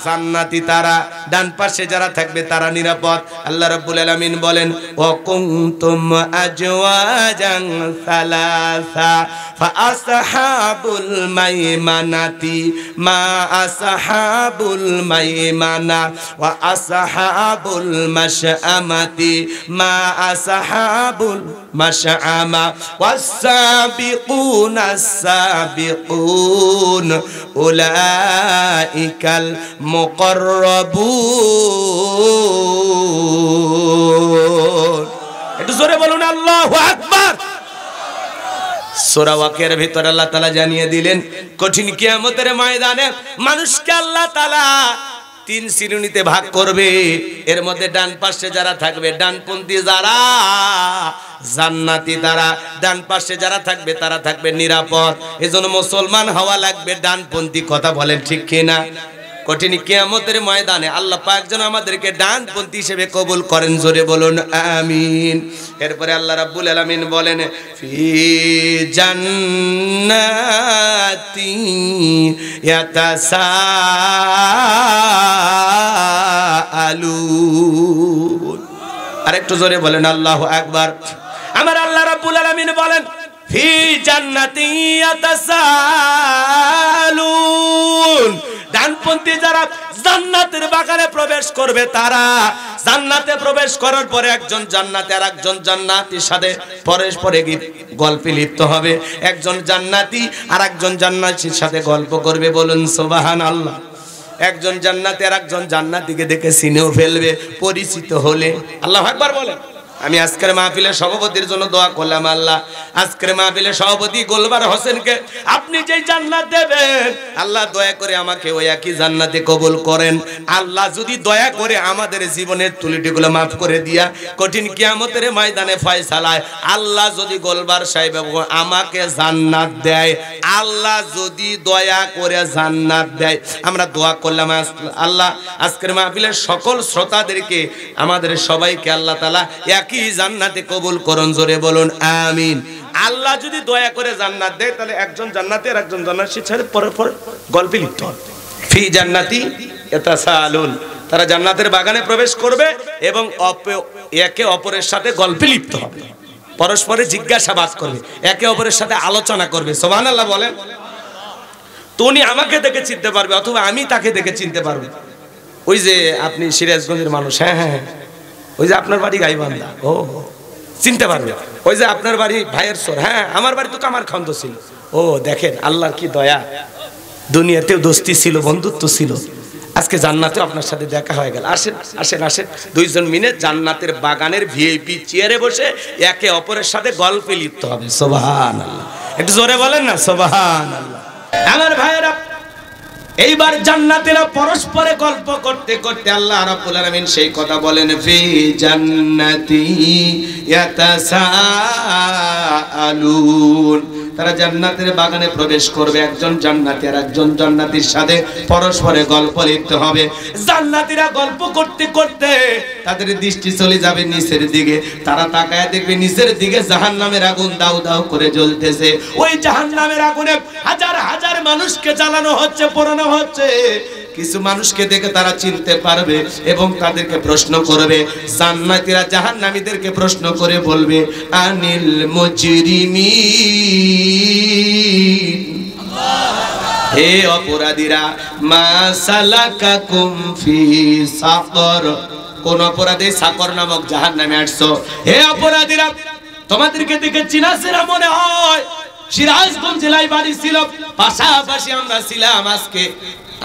জান্নাতি তারা, ডান পাশে যারা থাকবে তারা নিরাপদ। আল্লাহ রাব্বুল আলামিন বলেন ওয়া কুনতুম আজওয়াজান সালাসা ফাআসহাবুল মাইমানাতি মা আসহাবুল মাইমানা ওয়া আসহাবুল মাশআমাতি মা আসহাবুল মাশআমা ওয়াস-সাবিকুনাস সাবিকুন উলাইকাল মুকাররাবুন। একটু জোরে বলুন আল্লাহু আকবার। সূরা ওয়াকিয়ার ভিতর আল্লাহ তাআলা জানিয়ে দিলেন কঠিন কিয়ামতের ময়দানে মানুষকে আল্লাহ তাআলা তিন শ্রেণীতে ভাগ করবে। এর মধ্যে ডান পাশে যারা থাকবে ডানপন্থী যারা জান্নাতি তারা, ডান পাশে যারা থাকবে তারা থাকবে নিরাপদ। এজন্য মুসলমান হওয়া লাগবে ডানপন্থী। কথা বলেন ঠিক কিনা? কঠিন কিয়ামতের ময়দানে আল্লাহ পাক যেন আমাদেরকে ডানপন্থী হিসেবে কবুল করেন। জোরে বলুন আমিন। এরপরে আল্লাহ রাব্বুল আলামিন বলেন ফি জান্নাতি ইয়াতাসাআলুন। আরেকটু জোরে বলেন আল্লাহু আকবার। আমার আল্লাহ রাব্বুল আলামিন বলেন ফি জান্নাতি ইয়াতাসাআলুন, ডানপন্থী যারা জান্নাতের বাগানে প্রবেশ করবে তারা জান্নাতে প্রবেশ করার পরে একজন জান্নাতি আর একজন জান্নাতীর সাথে পরস্পরে গল্পে লিপ্ত হবে। একজন জান্নাতি আর একজন জান্নাতীর সাথে গল্প করবে। বলুন সুবহানাল্লাহ। একজন জান্নাতি আর একজন জান্নাতীকে দেখে চিনেও ফেলবে পরিচিত হলে। আল্লাহু আকবার বলেন। আমি আজকের মাহফিলের সভাপতির জন্য দোয়া করলাম, আল্লাহ আজকের মাহফিলের সভাপতি গোলবার হোসেনকে আপনি যেই জান্নাত দেবেন, আল্লাহ দয়া করে আমাকে ওই একই জান্নাতে কবুল করেন। আল্লাহ যদি দয়া করে আমাদের জীবনের ত্রুটিগুলো মাফ করে দিয়া কঠিন কিয়ামতের ময়দানে ফয়সালায় আল্লাহ যদি গোলবার সাহেব আমাকে জান্নাত দেয়, আল্লাহ যদি দয়া করে জান্নাত দেয়, আমরা দোয়া করলাম আল্লাহ আজকের মাহফিলের সকল শ্রোতাদেরকে আমাদের সবাইকে আল্লাহ তাআলা একই জান্নাতে কবুল করুন। জোরে বলুন আমিন। আল্লাহ যদি দয়া করে জান্নাত দেয় তাহলে একজন জান্নাতে আর একজন জান্নাতীর সাথে পরস্পর গল্পে লিপ্ত হবে। ফি জান্নাতি ইয়াতাসাআলুন, তারা জান্নাতের বাগানে প্রবেশ করবে এবং একে অপরের সাথে গল্পে লিপ্ত হবে, পরস্পরে জিজ্ঞাসাবাদ করবে, একে অপরের সাথে আলোচনা করবে। সুবহানাল্লাহ বলেন। তো উনি আমাকে দেখে চিনতে পারবে অথবা আমি তাকে দেখে চিনতে পারবো। ওই যে আপনি সিরাজগঞ্জের মানুষ, হ্যাঁ হ্যাঁ, ওই যে আপনার বাড়ি গাইবান্ধা, ও চিনতে পারবে। ওই যে আপনার বাড়ি ভাইয়ের সর, হ্যাঁ আমার বাড়ি তো কামারখন্দ ছিল। ও দেখেন আল্লাহর কি দয়া, দুনিয়াতেও দোস্তি ছিল, বন্ধুত্ব ছিল, আজকে জান্নাতেও আপনার সাথে দেখা হয়ে গেল। আসেন আসেন আসেন, দুইজন মিলে জান্নাতের বাগানের ভিআইপি চেয়ারে বসে একে অপরের সাথে গল্পে লিপ্ত হবে। সুবহানাল্লাহ। একটু জোরে বলেন না সুবহানাল্লাহ। আমার ভাইয়েরা, এইবার জান্নাতীরা পরস্পরে গল্প করতে করতে আল্লাহ রাব্বুল আলামিন সেই কথা বলেন ফি জান্নাতি ইয়াতাসাআলুন, তারা জান্নাতের বাগানে প্রবেশ করবে। একজন জান্নাতি আর একজন জান্নাতীর সাথে পরস্পরে গল্প লিপ্ত হবে। জান্নাতীরা গল্প করতে করতে তাদের দৃষ্টি চলে যাবে নিচের দিকে। তারা তাকায় দেখবে নিচের দিকে জাহান্নামের আগুন দাউ দাউ করে জ্বলতেছে। ওই জাহান্নামের আগুনে হাজার হাজার মানুষকে জ্বালানো হচ্ছে, পোড়ানো হচ্ছে। কিছু মানুষকে দেখে তারা চিনতে পারবে এবং তাদেরকে প্রশ্ন করবে। জান্নাতীরা জাহান্নামীদেরকে প্রশ্ন করে বলবে আনিল মুজরিমিন, হে অপরাধীরা, মা সালাকাকুম ফি সাকর, কোন অপরাধে সাকর নামক জাহান্নামে আসছো? হে অপরাধীরা, তোমাদেরকে দেখে চিনা চেনা মনে হয়, সিরাজগঞ্জ জেলায় বাড়ি ছিল, পাশাপাশি আমরা ছিলাম। আজকে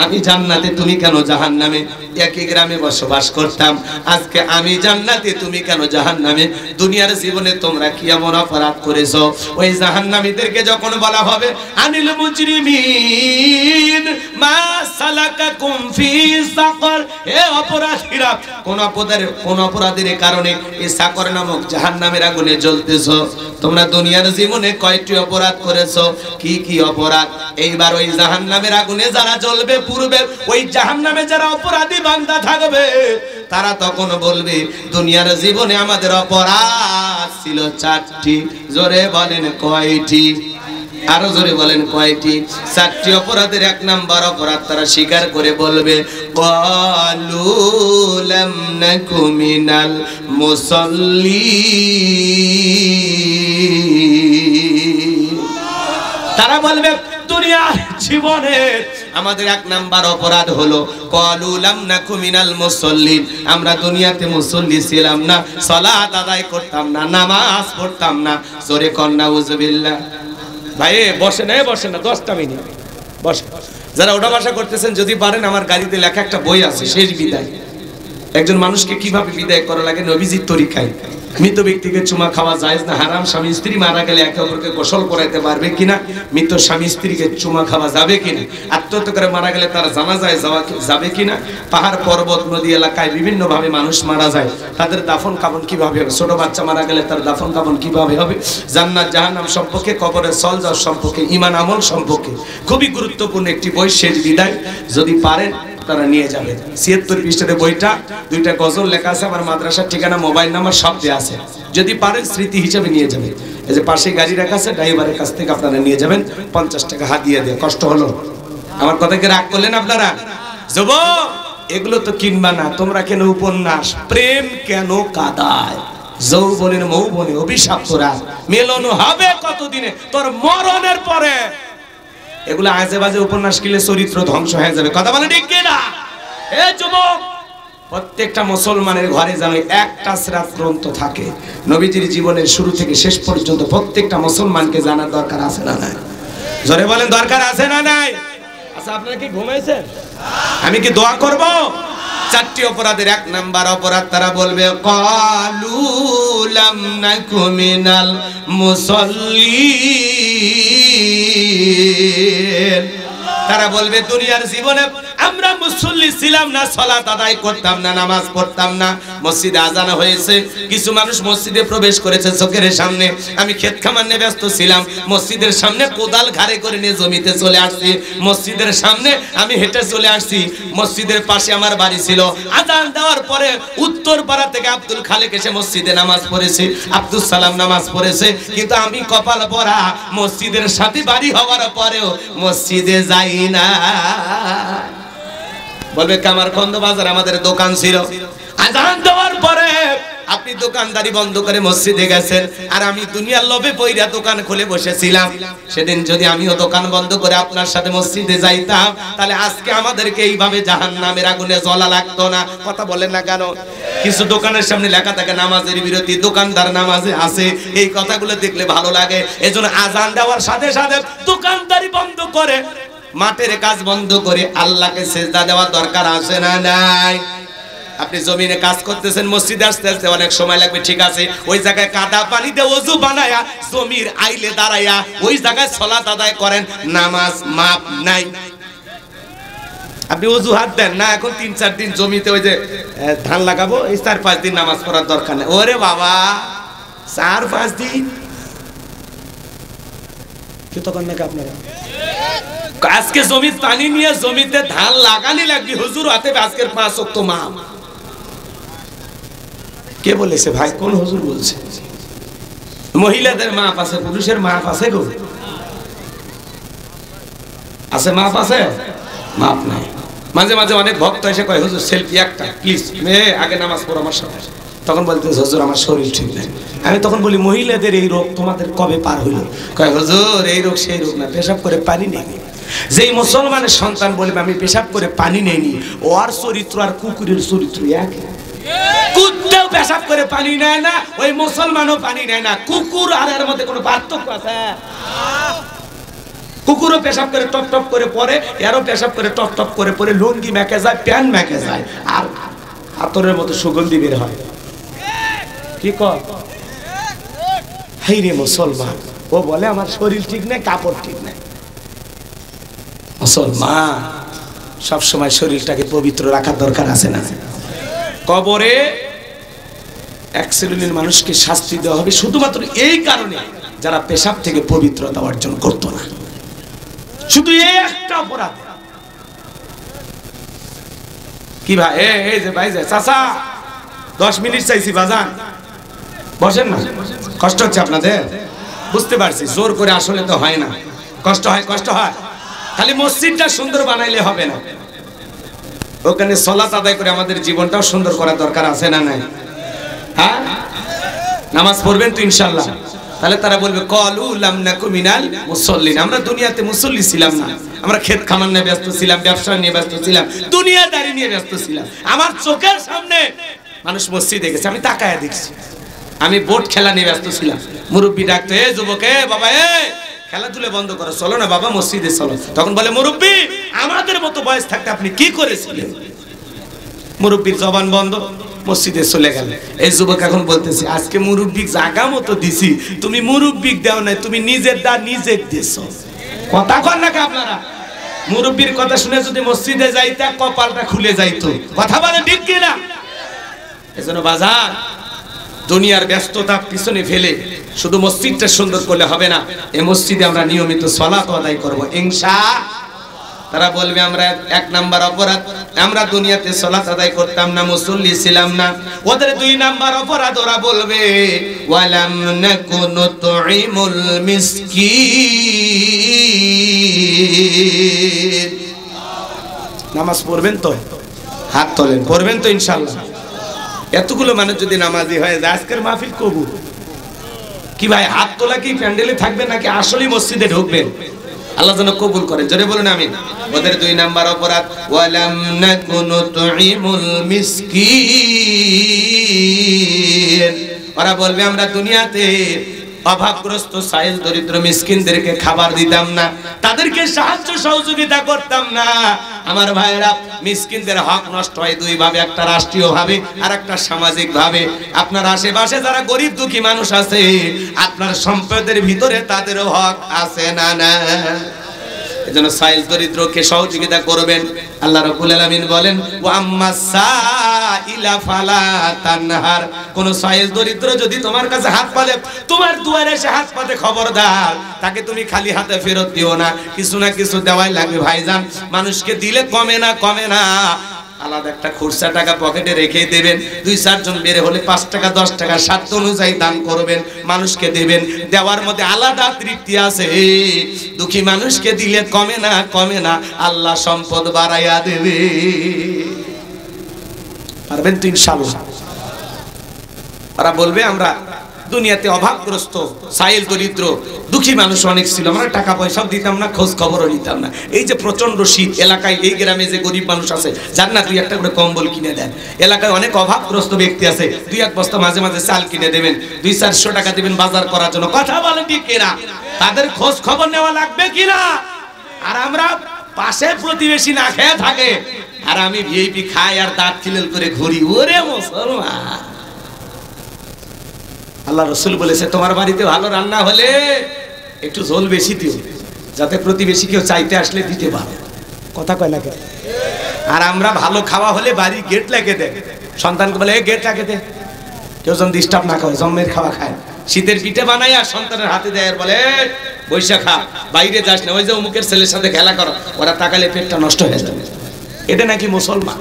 আমি জান্নাতে, তুমি কেন জাহান্নামে? একই গ্রামে বসবাস করতাম, আজকে আমি জান্নাতে, তুমি কেন জাহান্নামে? দুনিয়ার জীবনে তোমরা কি এমন অপরাধ করেছো? ওই জাহান্নামীদেরকে যখন বলা হবে আনিল মুজরিমিন মা সালাকাকুম ফি সাকর, হে অপরাধীরা, কোন অপরাধের কারণে এই সাকর নামক জাহান্নামের আগুনে জ্বলতেছো? তোমরা দুনিয়ার জীবনে কয়টি অপরাধ করেছো? কি কি অপরাধ? এইবার ওই জাহান্নামের আগুনে যারা জ্বলবে, পূর্বে ওই জাহান্নামে যারা অপরাধী বান্দা থাকবে, তারা তখন বলবে দুনিয়ার জীবনে আমাদের অপরাধ ছিল 4টি। জোরে বলেন কয়টি? আরো জোরে বলেন কয়টি? 4টি অপরাধের 1 নাম্বার অপরাধ তারা স্বীকার করে বলবে ক্বালু লাম নাকু মিনাল মুসাল্লিন। তারা বলবে দুনিয়ার জীবনে আমাদের 1 নাম্বার অপরাধ হলো ক্বালু লাম নাকু মিনাল মুসাল্লিন, আমরা দুনিয়াতে মুসল্লি ছিলাম না, সালাত আদায় করতাম না, নামাজ পড়তাম না। জোরে কর নাউযুবিল্লাহ। ভাই বসে না 10টা মিনিট বসে। যারা ওটা ভাষা করতেছেন যদি পারেন, আমার গাড়িতে লেখা একটা বই আছে, শেষ বিদায়। একজন মানুষকে কিভাবে বিদায় করা লাগে নবীজির তরিকায়। মৃত ব্যক্তিকে চুমা খাওয়া জায়েজ না হারাম? স্বামী স্ত্রী মারা গেলে একে অপরকে গোসল করাইতে পারবে কিনা? মৃত স্বামী স্ত্রীকে চুমা খাওয়া যাবে কিনা? আত্মহত্যা করে মারা গেলে তার জানাজায় যাবে কিনা? পাহাড় পর্বত নদী এলাকায় বিভিন্ন ভাবে মানুষ মারা যায়, তাদের দাফন কাফন কিভাবে হবে? ছোট বাচ্চা মারা গেলে তার দাফন কাফন কিভাবে হবে? জান্নাত জাহান্নাম সম্পর্কে, কবরের সলজল সম্পর্কে, ঈমান আমল সম্পর্কে খুবই গুরুত্বপূর্ণ একটি বই, শেষ বিদায়। যদি পারেন তারা নিয়ে যাবেন। 76 পৃষ্ঠাতে বইটা, 2টা গজল লেখা আছে, আমার মাদ্রাসার ঠিকানা, মোবাইল নাম্বার সব দেয়া আছে। যদি পারেন স্মৃতি হিসেবে নিয়ে যাবেন। এই যে পাশে গাড়ি রাখা আছে, ড্রাইভারের কাছ থেকে আপনারা নিয়ে যাবেন। 50 টাকা হাদিয়া দিয়ে। কষ্ট হলো? আমার কথাকে রাগ করলেন আপনারা? যুবক, এগুলো তো কিনবা না। তোমরা কেন উপন্যাস? প্রেম কেন কাদায়? যৌবনের মৌবনে অভিশাপ তোরা, মিলন হবে কতদিনে? তোর মরণের পরে। এগুলো আজে বাজে উপন্যাস কিনলে চরিত্র ধ্বংস হয়ে যাবে। কথা বলে ঠিক কিনা? এ যুবক, প্রত্যেকটা মুসলমানের ঘরে যেন একটা সিরাত গ্রন্থ থাকে। নবীজির জীবনের শুরু থেকে শেষ পর্যন্ত প্রত্যেকটা মুসলমানকে জানার দরকার আছে না নাই? জোরে বলেন দরকার আছে না নাই? আচ্ছা, আপনারা কি ঘুমাইছেন? আমি কি দোয়া করব? 4টি অপরাধের 1 নাম্বার অপরাধ তারা বলবে ক্বালু লাম নাকু মিনাল মুসাল্লিন। তারা বলবে দুনিয়ার জীবনে আমরা মুসল্লি ছিলাম না, সালাত আদায় করতাম না, নামাজ পড়তাম না। মসজিদে আজান হয়েছে, কিছু মানুষ মসজিদে প্রবেশ করেছে চোখের সামনে। আমি ক্ষেত খামার নিয়ে ব্যস্ত ছিলাম, মসজিদের সামনে কোদাল ঘাড়ে করে নিয়ে জমিতে চলে আসছি। মসজিদের সামনে আমি হেঁটে চলে আসছি। মসজিদের পাশে আমার বাড়ি ছিল। আজান দেওয়ার পরে উত্তর পাড়া থেকে আব্দুল খালেক এসে মসজিদে নামাজ পড়েছে, আব্দুল সালাম নামাজ পড়েছে। কিন্তু আমি কপাল পরা, মসজিদের সাথে বাড়ি হওয়ার পরেও মসজিদে যাই না। বলবে কামারখন্দ বাজার আমাদের দোকান ছিল, আজান দেওয়ার পরে আপনি দোকানদারি বন্ধ করে মসজিদে গেছেন, আর আমি দুনিয়ার লোভে পইরা দোকান খুলে বসেছিলাম। সেদিন যদি আমিও দোকান বন্ধ করে আপনার সাথে মসজিদে যাইতাম, তাহলে আজকে আমাদেরকে এইভাবে জাহান্নামের আগুনে জ্বলা লাগতো না। কথা বলেন না কেন? কিছু দোকানের সামনে লেখা থাকে নামাজের বিরতি, দোকানদার নামাজে আছে। এই কথাগুলো দেখলে ভালো লাগে। এজন্য আজান দেওয়ার সাথে সাথে দোকানদারি বন্ধ করে, মাঠের কাজ বন্ধ করে আল্লাহকে সেজদা দেওয়ার দরকার আছে না নাই? আপনি জমিনে কাজ করতেছেন, মসজিদে আসতে আসতে অনেক সময় লাগবে, ঠিক আছে। ওই জায়গায় কাদা পানিতে ওযু বানায়া জমির আইলে দাঁড়ায়া ওই জায়গায় সালাত আদায় করেন, নামাজ মাপ নাই। আপনি ওযু হাত দেন না, এখন 3-4 দিন জমিতে ওই যে ধান লাগাবো, এই 4-5 দিন নামাজ পড়ার দরকার নেই। ওরে বাবা, 4-5 দিন কি তখন নাকি আপনারা আজকে জমির পানি নিয়ে জমিতে ধান লাগানি লাগবে, হুজুর হাতে আজকের 5 ওয়াক্ত মা। কে বলেছে ভাই? কোন হুজুর বলছে? মহিলাদের মাপ আছে, পুরুষের মাপ আছে গো? আছে মাপ আছে? মাপ নাই। মাঝে মাঝে অনেক ভক্ত এসে কয় হুজুর সেলফি একটা প্লিজ, আগে নামাজ পড়ো আমার সাথে। তখন বলতে হুজুর আমার শরীর ঠিক নাই। আমি তখন বলি মহিলাদের এই রোগ তোমাদের কবে পার হইল? কয় হুজুর এই রোগ সেই রোগ না, পেশাব করে পানি নেই। যেই মুসলমানের সন্তান বলবে আমি পেশাব করে পানি নেইনি, ওর চরিত্র আর কুকুরের চরিত্র এক। কুত্তাও পেশাব করে পানি নেয় না, ওই মুসলমানও পানি নেয় না। কুকুর আর এর মধ্যে কোনো পার্থক্য আছে? কুকুরও পেশাব করে টপ টপ করে পরে, এরও পেশাব করে টপ টপ করে পরে, লুঙ্গি মেকে যায়, প্যান্ট মেকে যায়, আর আতরের মতো সুগন্ধি বের হয়। কি কর রে মুসলমান, ও বলে আমার শরীর ঠিক নেই, কাপড় ঠিক নেই। মুসলমান সবসময় শরীরটাকে পবিত্র রাখার দরকার আছে না? কবরে এক শ্রেণীর মানুষকে শাস্তি দেওয়া হবে শুধুমাত্র এই কারণে যারা পেশাব থেকে পবিত্রতা অর্জন করত না। শুধু একটা অপরাধ। কি ভাই, এই যে ভাই, যে চাচা 10 মিনিট চাইছি বাজান, বসেন না। কষ্ট হচ্ছে আপনাদের, বুঝতে পারছি, জোর করে আসলে তো হয় না, কষ্ট হয়, কষ্ট হয়। খালি মসজিদটা সুন্দর বানাইলে হবে না, ওখানে সালাত আদায় করে আমাদের জীবনটাও সুন্দর করার দরকার আছে না নাই? হ্যাঁ, নামাজ পড়বেন তো ইনশাআল্লাহ। তাহলে তারা বলবে ক্বালু লাম নাকু মিনাল মুসাল্লিন, আমরা দুনিয়াতে মুসল্লি ছিলাম না, আমরা ক্ষেত খামার নিয়ে ব্যস্ত ছিলাম, ব্যবসা নিয়ে ব্যস্ত ছিলাম, দুনিয়াদারি নিয়ে ব্যস্ত ছিলাম। আমার চোখের সামনে মানুষ মসজিদে গেছে, আমি তাকায়া দেখছি। আমি বোট খেলা নিয়ে ব্যস্ত ছিলাম, মুরব্বি ডাকতো, এ যুবক, এ বাবা, এ খেলাধুলা বন্ধ করো, চলো না বাবা মসজিদে চলো। তখন বলে মুরব্বি, আমাদের মতো বয়স থাকতে আপনি কি করেছিলেন? মুরব্বির জবান বন্ধ, মসজিদে চলে গেল। এই যুবক এখন বলতেছে, আজকে মুরব্বিক জায়গা মতো দিছি, তুমি মুরব্বিক দাও নাই, তুমি নিজের দা নিজে দিছো। কথা কন নাকি আপনারা? মুরব্বির কথা শুনে যদি মসজিদে যাইতা কপালটা খুলে যাইতো। কথা বলে ঠিক কিনা? এজন্য বাজার দুনিয়ার ব্যস্ততা পিছনে ফেলে শুধু মসজিদটা সুন্দর করলে হবে না, এই মসজিদে আমরা নিয়মিত সালাত আদায় করব ইনশাআল্লাহ। তারা বলবে আমরা 1 নাম্বার অপরাধ, আমরা দুনিয়াতে সালাত আদায় করতাম না, মুসল্লি ছিলাম না। ওদের 2 নাম্বার অপরাধ, ওরা বলবে ওয়ালাম নাকুনু তুইমুল মিসকিন। নামাজ পড়বেন তো? হাত তোলেন, পড়বেন তো ইনশাআল্লাহ? এতগুলো মানুষ যদি নামাজি হয়, আজকের মাহফিল কবুল। কি ভাই, হাত তোলা কি প্যান্ডেলে থাকবে নাকি আসলেই মসজিদে ঢুকবেন? আল্লাহ যেন কবুল করেন, জোরে বলুন আমিন। ওদের 2 নাম্বার অপরাধ, ওয়ালাম নাকুনু তুইমুল মিসকিন। ওরা বলবে আমরা দুনিয়াতে অভাবগ্রস্ত সাইল দরিদ্র মিসকিনদেরকে খাবার দিতাম না, তাদেরকে সাহায্য সহযোগিতা করতাম না। আমার ভাইরা, মিসকিনদের হক নষ্ট হয় 2 ভাবে, একটা রাষ্ট্রীয় ভাবে আর একটা সামাজিক ভাবে। আপনার আশেপাশে যারা গরিব দুঃখী মানুষ আছে, আপনার সম্পদের ভিতরে তাদেরও হক আছে না? না, এজন্য সাইল দরিদ্রকে সহযোগিতা করবেন। আল্লাহ রাব্বুল আলামিন বলেন ওয়া আম্মাসাইলা ফালা তানহার, কোন সাইল দরিদ্র যদি তোমার কাছে হাত পাতে, তোমার দুয়ারে এসে হাত পাতে, খবরদার তাকে তুমি খালি হাতে ফেরত দিও না, কিছু না কিছু দেওয়াই লাগবে। ভাইজান, মানুষকে দিলে কমে না, কমে না। আলাদা একটা খুচরা টাকা পকেটে রেখে দেবেন, 2-4 জন বের হলে 5 টাকা 10 টাকা সাধ্য অনুযায়ী দান করবেন, মানুষকে দেবেন। দেওয়ার মধ্যে আলাদা তৃপ্তি আছে। দুঃখী মানুষকে দিলে কমে না, কমে না, আল্লাহ সম্পদ বাড়াইয়া দেবে। পারবেন তো ইনশাআল্লাহ? ওরা বলবে আমরা দুনিয়াতে অভাবগ্রস্ত সাইল দরিদ্র দুঃখী মানুষ অনেক ছিল, আমরা টাকা পয়সাও দিতাম না, খোঁজ খবরও নিতাম না। এই যে প্রচন্ড শীত, এলাকায় এই গ্রামে যে গরিব মানুষ আছে, যার না 2-1টা করে কম্বল কিনে দেন। এলাকায় অনেক অভাবগ্রস্ত ব্যক্তি আছে, 2-1 বস্তা মাঝে মাঝে চাল কিনে দেবেন, 200-400 টাকা দিবেন বাজার করার জন্য। কথা বলেন ঠিক কিনা? তাদের খোঁজ খবর নেওয়া লাগবে কিনা? আর আমরা পাশে প্রতিবেশী না খেয়ে থাকে, আর আমি ভিআইপি খাই আর দাঁত খিলেল করে ঘুরি। ওরে মুসলমান, আল্লাহ রাসূল বলেছে তোমার বাড়িতে ভালো রান্না হলে একটু ঝোল বেশি দিও, যাতে প্রতিবেশী কেউ চাইতে আসলে দিতে পারে। কথা কয় না? আর আমরা ভালো খাওয়া হলে বাড়ি গেট লাগিয়ে দেয়, সন্তানকে বলে গেট লাগিয়ে দে, কেউ যেন ডিস্টার্ব না করে, জন্মের খাওয়া খায়। শীতের পিঠে বানাই আর সন্তানের হাতে দেয়, আর বলে বৈশা খা, বাইরে যাস না, ওই যে অমুকের ছেলের সাথে খেলা করো। ওরা তাকালে পেটটা নষ্ট হয়ে যাবে। এটা নাকি মুসলমান?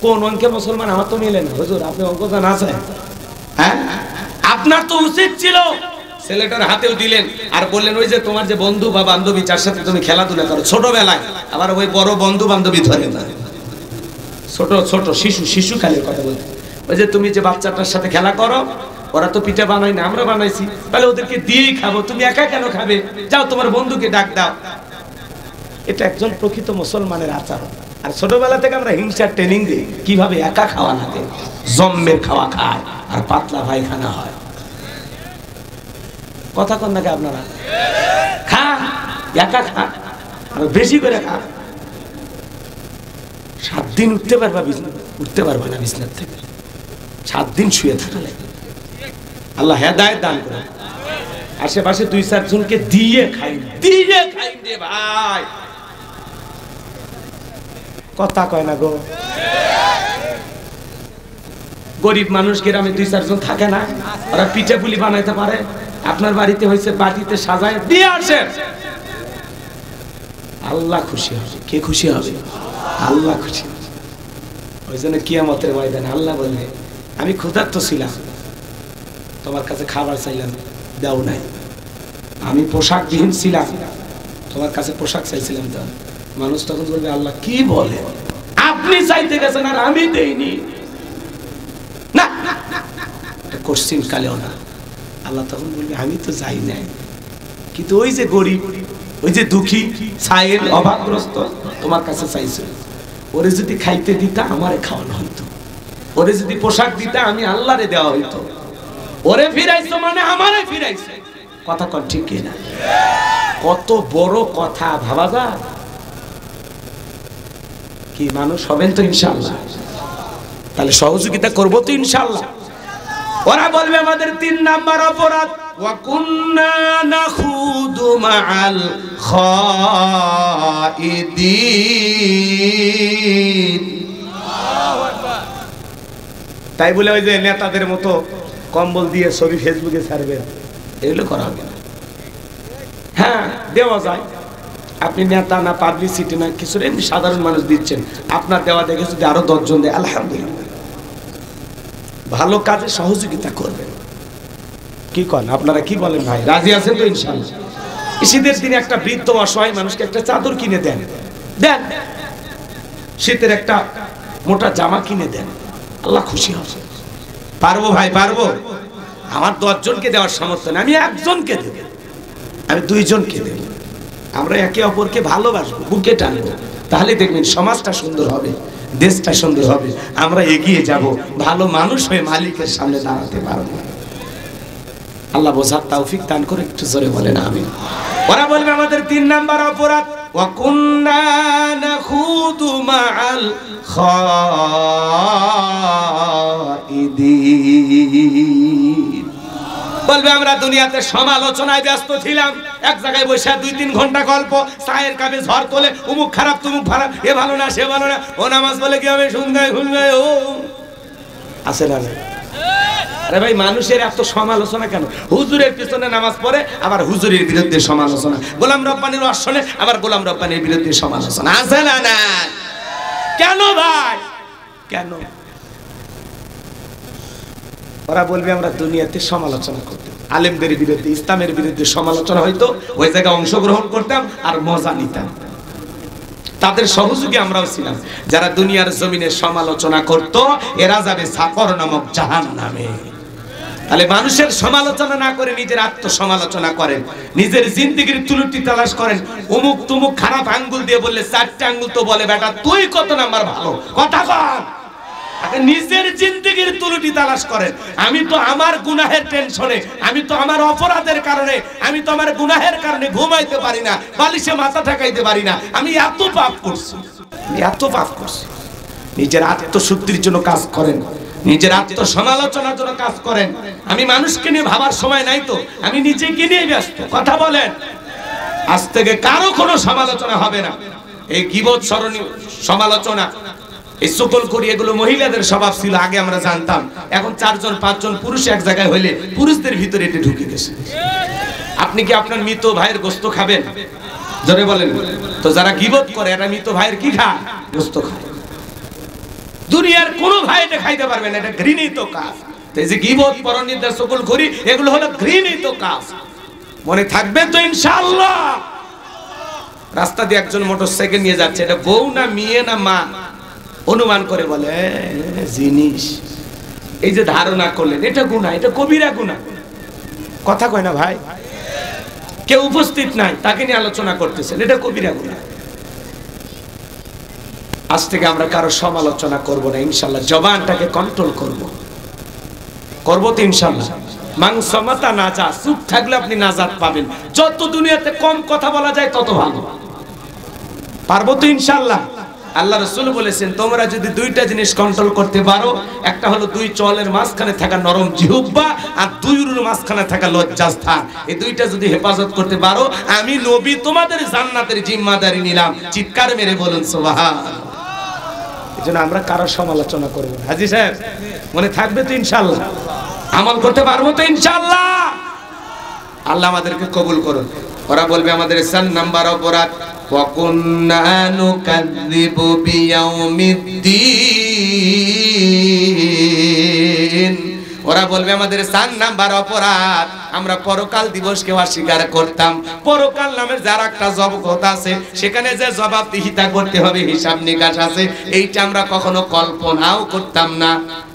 কোন অঙ্কে মুসলমান? আমার তো মিলে না হুজুর, আপনি অঙ্ক জানা আছে? হ্যাঁ, আপনার তো উচিত ছিল ছেলেটার হাতেও দিলেন আর বললেন ওই যে তোমার যে বন্ধু বা বান্ধবী যার সাথে তুমি খেলাধুলা করো ছোটবেলায়, আবার ওই বড় বন্ধু বান্ধবী ধরে না, ছোট ছোট শিশু কালের কথা বলতে, ওই যে তুমি যে বাচ্চাটার সাথে খেলা করো, ওরা তো পিঠা বানায় না, আমরা বানাইছি, তাহলে ওদেরকে দিয়েই খাবো, তুমি একা কেন খাবে? যাও তোমার বন্ধুকে ডাক দাও। এটা একজন প্রকৃত মুসলমানের আচরণ। আর ছোটবেলা থেকে আমরা হিংসার ট্রেনিং দিই কিভাবে একা খাওয়া লাগে, জম্মের খাওয়া খায় আর পাতলা পায়খানা হয়। কথা কন নাকি আপনারা? খা, একা খা, আর বেশি করে খা। 7 দিন উঠতে পারবা না বিছনার থেকে, 7 দিন শুয়ে থাকা লাগে। আল্লাহ হেদায়েত দান করে। আশেপাশে 2-4 জনকে দিয়ে খাই রে ভাই। কথা কয় না গো। গরিব মানুষ গ্রামে 2-4 জন থাকে না, ওরা পিঠে পুলি বানাইতে পারে। আপনার বাড়িতে হয়েছে, বাটিতে সাজায় দিয়ে আসে, আল্লাহ খুশি হবে। কে খুশি হবে? আল্লাহ খুশি হবে। ওই জন্য কিয়ামতের ময়দানে আল্লাহ বলবে, আমি ক্ষুধার্ত ছিলাম, তোমার কাছে খাবার চাইলাম, দাও নাই। আমি পোশাকবিহীন ছিলাম, তোমার কাছে পোশাক চাইছিলাম, দাও। মানুষ তখন বলবে, আল্লাহ কি বলে, আপনি চাইতে গেছেন আর আমি দেইনি। না, কোশ্চিন কালেও না। আল্লাহ তখন বলবে, আমি তো যাই নাই, কিন্তু ওই যে গরিব, ওই যে দুঃখী, সাইল, অভাবগ্রস্ত, তোমার কাছে চাইছিল, ওরে যদি খাইতে দিতা আমারে খাওয়ানো হইতো, ওরে যদি পোশাক দিতা আমি আল্লাহরে দেওয়া হইতো, ওরে ফিরাইছো মানে আমারে ফিরাইছে। কথা কন ঠিক কিনা? কত বড় কথা ভাবা যায়। কি মানুষ হবেন তো ইনশাআল্লাহ? তাহলে সহযোগিতা করবো তো ইনশাআল্লাহ। ওরা বলবে আমাদের 3 নাম্বার অপরাধ, ওয়া কুন্না নাখুদু মাআল খাইদিন। তাই বলে ওই যে নেতাদের মতো কম্বল দিয়ে ছবি ফেসবুকে ছাড়বেন, এগুলো করা হবে না। হ্যাঁ, দেওয়া যায়, আপনি নেতা না, পাবলিসিটি না, কিছু এমনি সাধারণ মানুষ দিচ্ছেন, আপনার দেওয়া দেখে যদি আরো 10 জন দেয়, আলহামদুলিল্লাহ। ভালো কাজে সহযোগিতা করবেন। কি কন আপনারা? কি বলেন ভাই? রাজি আছেন তো ইনশাআল্লাহ? শীতের দিনে একটা বৃদ্ধ অসহায় মানুষকে একটা চাদর কিনে দেন, শীতের একটা মোটা জামা কিনে দেন, আল্লাহ খুশি হবে। পারবো ভাই, পারবো। আমার 10 জনকে দেওয়ার সামর্থ্য নেই, আমি 1 জনকে দেব, আমি 2 জনকে দেব। আমরা একে অপরকে ভালোবাসবো, বুকে টানবো, তাহলে দেখবেন সমাজটা সুন্দর হবে, দেশটা সুন্দর হবে, আমরা এগিয়ে যাব, ভালো মানুষ হয়ে মালিকের সামনে দাঁড়াতে পারবো। আল্লাহ বোঝার তৌফিক দান করে। একটু জোরে বলেন আমিন। ওরা বলবে আমাদের 3 নাম্বার অপরাধ, ওয়া কুন্না নাখুদু মাআল খাইদিন। বলবে আমরা দুনিয়াতে সমালোচনায় ব্যস্ত ছিলাম, এক জায়গায় বসে 2-3 ঘন্টা গল্প, চায়ের কাপে ঝড় তোলে, অমুক খারাপ তুমুক খারাপ, এ ভালো না সে ভালো না, ও নামাজ বলে কি হবে, শুনগায় ও আছে না? আরে ভাই, মানুষের এত সমালোচনা কেন? হুজুরের পিছনে নামাজ পড়ে, আবার হুজুরের বিরুদ্ধে সমালোচনা, গোলাম রব্বানির আসনে আবার গোলাম রব্বানির বিরুদ্ধে সমালোচনা, আছে না? না কেন ভাই, কেন? ওরা বলবে আমরা দুনিয়াতে সমালোচনা করতাম, আলেমদের বিরুদ্ধে, ইসলামের বিরুদ্ধে সমালোচনা হইতো, ওই জায়গায় অংশগ্রহণ করতাম আর মজা নিতাম। তাদের সহযোগী আমরাও ছিলাম। যারা দুনিয়ার জমিনে সমালোচনা করত, এরা যাবে সাকর নামক জাহান্নামে। তাহলে মানুষের সমালোচনা না করে নিজের আত্মসমালোচনা করেন, নিজের জিন্দেগির ত্রুটি তালাশ করেন। অমুক তুমুক খারাপ আঙ্গুল দিয়ে বললে 4টা আঙ্গুল তো বলে, বেটা তুই কত নাম্বার ভালো, কথা কর। নিজের জিন্দেগির ত্রুটি তালাশ করেন। আমি তো আমার গুনাহের টেনশনে, আমি তো আমার অপরাধের কারণে, আমি তো আমার গুনাহের কারণে ঘুমাইতে পারি না, বালিশে মাথা ঠেকাইতে পারি না, আমি এত পাপ করছি, এত পাপ করছি। নিজের আত্মশুদ্ধির জন্য কাজ করেন, নিজের আত্মসমালোচনার জন্য কাজ করেন। আমি মানুষকে নিয়ে ভাবার সময় নাই তো, আমি নিজেকে নিয়ে ব্যস্ত। কথা বলেন। আজ থেকে কারো কোনো সমালোচনা হবে না। এই গীবত, স্মরণীয় সমালোচনা, এই সকল করি, এগুলো মহিলাদের স্বভাব ছিল, আগে আমরা জানতাম। এখন 4-5 জন পুরুষ এক জায়গায় হইলে পুরুষদের ভিতরে এটি ঢুকে গেছে। আপনি কি আপনার মৃত ভাইয়ের গোশত খাবেন? জোরে বলেন। তো যারা গীবত করে, এরা মৃত ভাইয়ের কি খায়? গোশত খায়। দুনিয়ার কোনো ভাই এটা খাইতে পারবে না, এটা ঘৃণিত কাজ। এই যে গীবত, পরনিন্দা, সকল করি, এগুলো হলো ঘৃণিত কাজ। মনে থাকবে তো ইনশাআল্লাহ? রাস্তা দিয়ে একজন মোটরসাইকেল নিয়ে যাচ্ছে, এটা বউ না মেয়ে না মা অনুমান করে বলে জিনিস। এই যে ধারণা করলেন, এটা গুনাহ, এটা কবিরা গুনাহ। কথা কয় না ভাই? কেউ উপস্থিত নাই, তাকে নিয়ে আলোচনা করতেছেন, এটা কবিরা গুনাহ। আজ থেকে আমরা কারো সমালোচনা করব না ইনশাআল্লাহ, জবানটাকে কন্ট্রোল করব তো ইনশাআল্লাহ। মাংসমাতা নাজা, চুপ থাকলে আপনি নাজাত পাবেন। যত দুনিয়াতে কম কথা বলা যায় তত ভালো। পারবো তো ইনশাআল্লাহ। আল্লাহ রাসূল বলেছেন তোমরা যদি দুইটা জিনিস কন্ট্রোল করতে পারো, একটা হলো দুই চলের মাঝখানে থাকা নরম জিহ্বা, আর দুই উরুর মাঝখানে থাকা লজ্জাস্থান। এই দুইটা যদি হেফাজত করতে পারো, আমি নবী তোমাদের জান্নাতের জিম্মাদারি নিলাম। চিৎকার মেরে বলুন সুবহানাল্লাহ। এজন্য আমরা কারো সমালোচনা করব না। হাজী সাহেব মনে থাকবে তো ইনশাআল্লাহ, আমল করতে পারবো তো ইনশাআল্লাহ। আল্লাহ আমাদেরকে কবুল করুন। ওরা বলবে আমাদের 4 নাম্বার অপরাধ, ওয়া কুন্না নুকাযযিবু বিয়াউমিদ্দিন। ওরা বলবে আমাদের 4 নাম্বার অপরাধ, আমরা পরকাল দিবসকে অস্বীকার করতাম। পরকাল নামের যার একটা জগৎ আছে, সেখানে যে জবাবদিহিতা করতে হবে, হিসাব নিকাশ আছে, এইটা আমরা কখনো কল্পনাও করতাম না।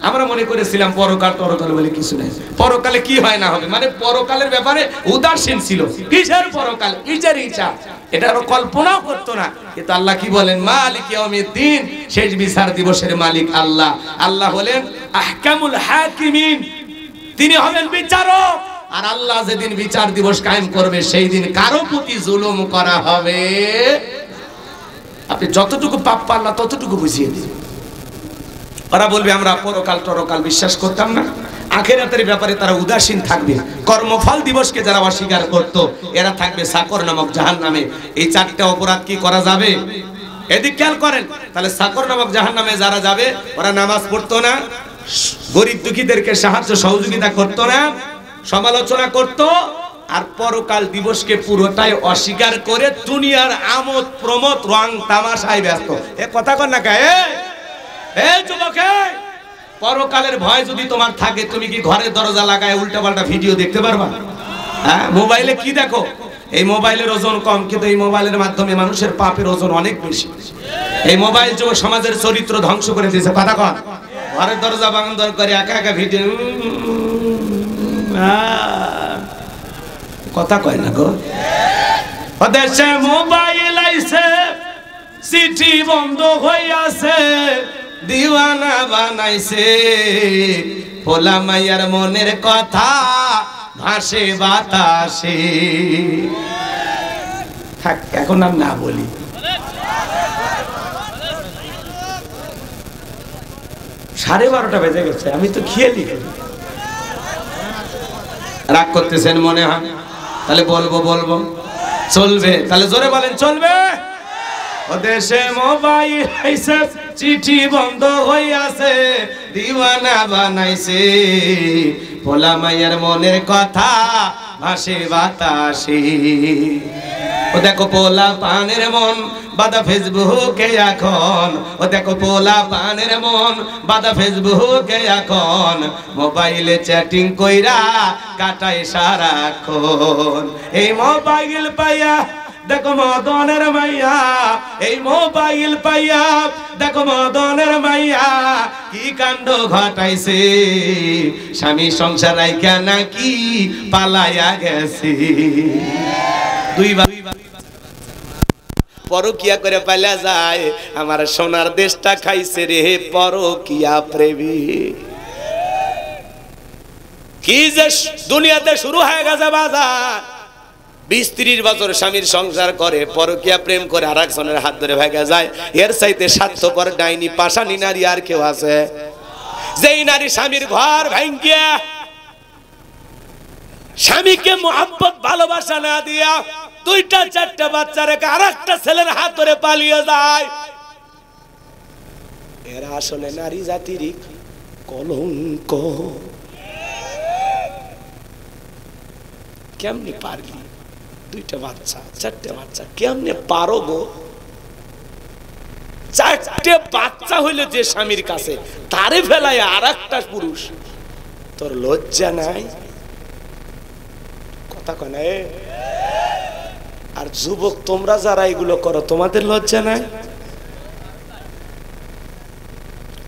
আমরা মনে করেছিলাম পরকাল বলে কিছু নেই, পরকালে কি হয় না হবে, মানে পরকালের ব্যাপারে উদাসীন ছিল। কিসের পরকাল, কিসের হিসাব, এটা আরো কল্পনাও করতো না। কিন্তু আল্লাহ কি বলেন, মালিক ইয়াউমিদ্দিন, শেষ বিচার দিবসের মালিক আল্লাহ। আল্লাহ হলেন আহকামুল হাকিমিন, তিনি হবেন বিচারক। আর আল্লাহ যেদিন বিচার দিবস কায়েম করবে, সেই দিন কারো প্রতি জুলুম করা হবে। আপনি যতটুকু পাপ পারলা ততটুকু বুঝিয়ে দিন। ওরা বলবে আমরা পরকাল বিশ্বাস করতাম না, আখিরাতের ব্যাপারে তারা উদাসীন থাকবে। কর্মফল দিবসকে যারা অস্বীকার করত, এরা থাকবে সাকর নামক জাহান্নামে। এই 4টা অপরাধ কি করা যাবে? এদিক খেয়াল করেন। তাহলে সাকর নামক জাহান্নামে যারা যাবে, ওরা নামাজ পড়তো না, গরিব দুঃখীদেরকে সাহায্য সহযোগিতা করতো না, সমালোচনা করত, আর পরকাল দিবসকে পুরোটাই অস্বীকার করে দুনিয়ার আমোদ প্রমোদ রং তামাশায় ব্যস্ত। এ কথা কন না কে? যুবক, পরকালের ভয় যদি তোমার থাকে, তুমি কি ঘরের দরজা লাগায় উল্টাপাল্টা ভিডিও দেখতে পারবা? হ্যাঁ, মোবাইলে কি দেখো? এই মোবাইলের ওজন কম, কিন্তু এই মোবাইলের মাধ্যমে মানুষের পাপের ওজন অনেক বেশি। এই মোবাইল যুব সমাজের চরিত্র ধ্বংস করে দিয়েছে। কথা কন, ঘরের দরজা বন্ধ করে একা একা ভিডিও, কথা কয় না গো। দেশে মোবাইল আইছে, চিঠি বন্ধ হইয়াছে, দিওয়ানা বানাইছে, পোলা মাইয়ার মনের কথা ভাসে বাতাসে। থাক, এখন আর না বলি। সাড়ে 12টা বেজে গেছে, আমি তো খেয়ালই করি। রাগ করতেছেন মনে হয়? তাহলে বলবো চলবে? তাহলে জোরে বলেন চলবে। ও দেশে মোবাইল আইছে, চিঠি বন্ধ হইয়াছে, দিওয়ানা বানাইছে, পোলা মাইয়ার মনের কথা ভাসে বাতাসে। ও দেখো পোলা পানের মন বাদা ফেসবুকে এখন, ও দেখো পোলা পানের মন বাদা ফেসবুকে এখন, মোবাইলে চ্যাটিং কইরা কাটায় সারাক্ষণ। এই মোবাইল পাইয়া দেখো মদনের মাইয়া, এই মোবাইল পাইয়া দেখো মদনের মাইয়া, কি কাণ্ড ঘটাইছে, স্বামী সংসার রাইখা নাকি পালাইয়া গেছে। পরকিয়া করে পালা যায়, আমার সোনার দেশটা খাইছে রে পরকিয়া প্রেমিক। কি যে দুনিয়াতে শুরু হয়ে গেছে বাজার। 20-30 বছর স্বামীর সংসার করে, পরকিয়া প্রেম করে আরেকজনের হাত ধরে ভাগা যায়। এর চাইতে স্বার্থপর ডাইনি পাশানি নারী আর কেউ আছে? যেই নারী স্বামীর ঘর ভাঙ্গিয়া, স্বামীকে মোহাব্বত ভালোবাসা না দিয়া 2-4টা বাচ্চা রেখে আরেকটা ছেলের হাত ধরে পালিয়ে যায়, এরা আসলে নারী জাতির কলঙ্ক। কেমনে পারলি? 2টা বাচ্চা, 4টে বাচ্চা, কেমনে পারো গো? 4টে বাচ্চা হইলে যে স্বামীর কাছে, তারে ফেলায় আরেকটা পুরুষ, তোর লজ্জা নাই? কথা কনে। আর যুবক তোমরা যারা এগুলো করো, তোমাদের লজ্জা নাই?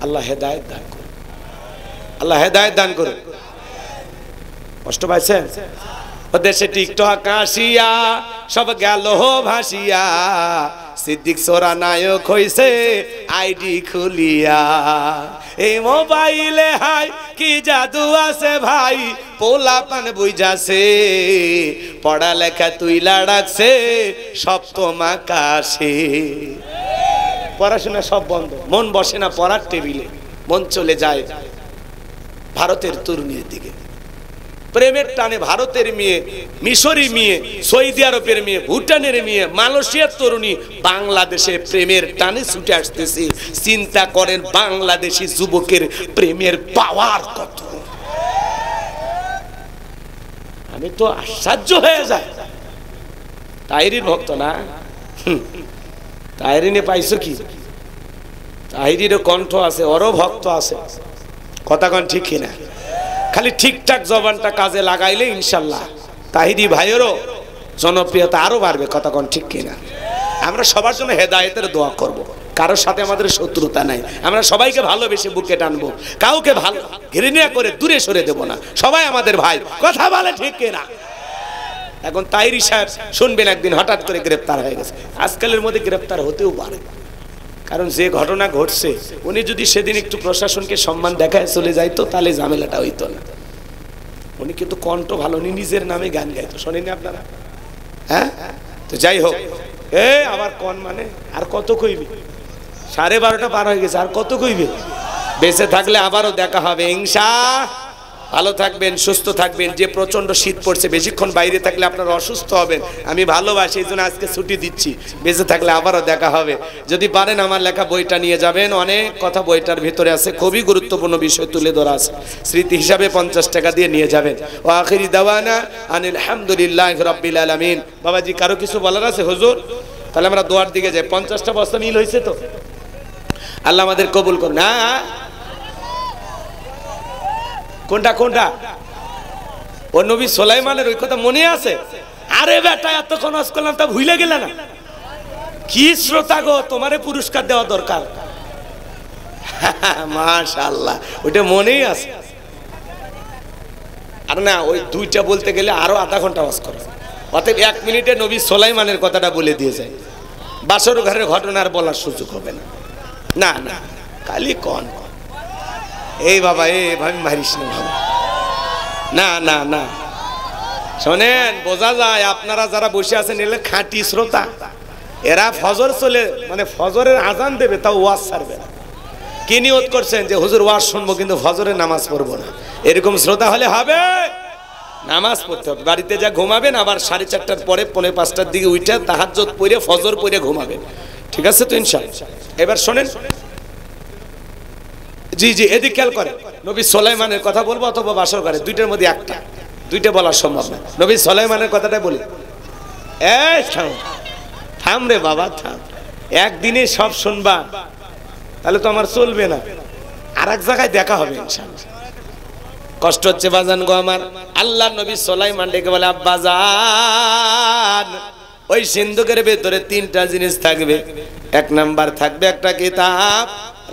আল্লাহ হেদায়েত দান করুন, আল্লাহ হেদায়েত দান করুন। কষ্ট পাইছেন? দেশে টিকটক আসিয়া সব গেল ভাসিয়া, সিদ্দিক সোরা নায়ক হইছে আইডি খুলিয়া। এই মোবাইলে হাই কি জাদু আছে ভাই, পোলা পান বুঝাছে, পড়ালেখা তুইলা রাখছে সপ্তম আকাশে। পড়াশোনা সব বন্ধ, মন বসে না পড়ার টেবিলে, মন চলে যায় ভারতের তরুণীর দিকে। প্রেমের টানে ভারতের মেয়ে, মিশরি মেয়ে, সৌদি আরবের মেয়ে, ভুটানের মেয়ে, মালয়েশিয়ার তরুণী বাংলাদেশে প্রেমের টানে ছুটে আসতেছে। চিন্তা করেন বাংলাদেশি যুবকের প্রেমের পাওয়ার কত। আমি তো আশ্চর্য হয়ে যাই। তাহিরির ভক্ত না? তাহিরিনে পাইছো কি? তাহিরিরও কণ্ঠ আছে, ওরও ভক্ত আছে। কথা কন ঠিক কিনা? খালি ঠিকঠাক জবানটা কাজে লাগাইলে ইনশাল্লাহ তাহিরি ভাইয়েরও জনপ্রিয়তা আরো বাড়বে। কথা কন ঠিক কিনা? আমরা সবার জন্য হেদায়েতের দোয়া করব। কারোর সাথে আমাদের শত্রুতা নাই, আমরা সবাইকে ভালোবেসে বুকে টানবো, কাউকে ভালো ঘৃণা করে দূরে সরে দেব না। সবাই আমাদের ভাই। কথা বলে ঠিক কিনা? এখন তাহিরি সাহেব শুনবেন একদিন হঠাৎ করে গ্রেপ্তার হয়ে গেছে। আজকালের মধ্যে গ্রেপ্তার হতেও পারে, কারণ যে ঘটনা ঘটছে উনি যদি সেদিন একটু প্রশাসনকে সম্মান দেখায় চলে যাইতো তাহলে ঝামেলাটা হইতো না। উনি কিন্তু কণ্ঠ ভালো, উনি নিজের নামে গান গাইতো, শোনেনি আপনারা? হ্যাঁ, তো যাই হোক, আবার কোন মানে আর কত কইবে? 12:30 পার হয়ে গেছে, আর কত কইবে? বেঁচে থাকলে আবারও দেখা হবে ইনশাআল্লাহ। ভালো থাকবেন, সুস্থ থাকবেন। যে প্রচন্ড শীত পড়ছে, বেশিক্ষণ বাইরে থাকলে আপনারা অসুস্থ হবেন। আমি ভালোবাসি, এই জন্য আজকে ছুটি দিচ্ছি। বেঁচে থাকলে আবারও দেখা হবে। যদি পারেন আমার লেখা বইটা নিয়ে যাবেন, অনেক কথা বইটার ভিতরে আছে, খুবই গুরুত্বপূর্ণ বিষয় তুলে ধরা আছে। স্মৃতি হিসাবে 50 টাকা দিয়ে নিয়ে যাবেন। ও আখিরি দাওয়ানা আনিল হামদুলিল্লাহি রাব্বিল আলামিন। বাবাজি কারো কিছু বলার আছে হুজুর? তাহলে আমরা দোয়ার দিকে যাই। 50টা বস্তা মিল হয়েছে তো? আল্লাহ আমাদের কবুল করুন। না কোনটা কোনটা? ও নবী সুলাইমানের ওই কথা মনে আছে? আরে বেটা এতক্ষণ ওয়াজ করলাম তা ভুলে গেলে না? কি শ্রোতা গো, তোমারে পুরস্কার দেওয়া দরকার। মাশাআল্লাহ, ওইটা মনেই আছে। আর না, ওই দুইটা বলতে গেলে আরো আধা ঘন্টা ওয়াজ করে। অতএব 1 মিনিটে নবী সুলাইমানের কথাটা বলে দিয়ে যায়। বাসর ঘরের ঘটনার বলার সুযোগ হবে না। না না, খালি কোন এই বাবা, ভাই মারিস না বাবা। না না না, শোনেন, বোঝা যায় আপনারা যারা বসে আছেন এলে খাঁটি শ্রোতা। এরা ফজর চলে মানে ফজরের আজান দেবে, তাও ওয়াজ ছাড়বে না। কি নিয়ত করছেন যে হুজুর ওয়াজ শুনবো কিন্তু ফজরের নামাজ পড়বো না? এরকম শ্রোতা হলে হবে? নামাজ পড়তে হবে। বাড়িতে যা ঘুমাবেন, আবার 4:30টার পরে 4:45টার দিকে উঠে তাহাজ্জুদ পড়ে ফজর পড়ে ঘুমাবেন। ঠিক আছে তো ইনশাআল্লাহ? এবার শোনেন, জি জি, এদিক খেয়াল করেন। নবী সুলাইমানের কথা বলবো অথবা বাসর ঘরে, দুইটার মধ্যে একটা, দুইটা বলা সম্ভব না। নবী সুলাইমানের কথাটা বলি। থাম রে বাবা, থাম। একদিনে সব শুনবা তাহলে তো আমার চলবে না। আর এক জায়গায় দেখা হবে ইনশাআল্লাহ। কষ্ট হচ্ছে বাজান গো আমার। আল্লাহ নবী সুলাইমান ডেকে বলে, আব্বা জান, ওই সিন্ধুকের ভেতরে 3টা জিনিস থাকবে। 1 নাম্বার থাকবে একটা কিতাব,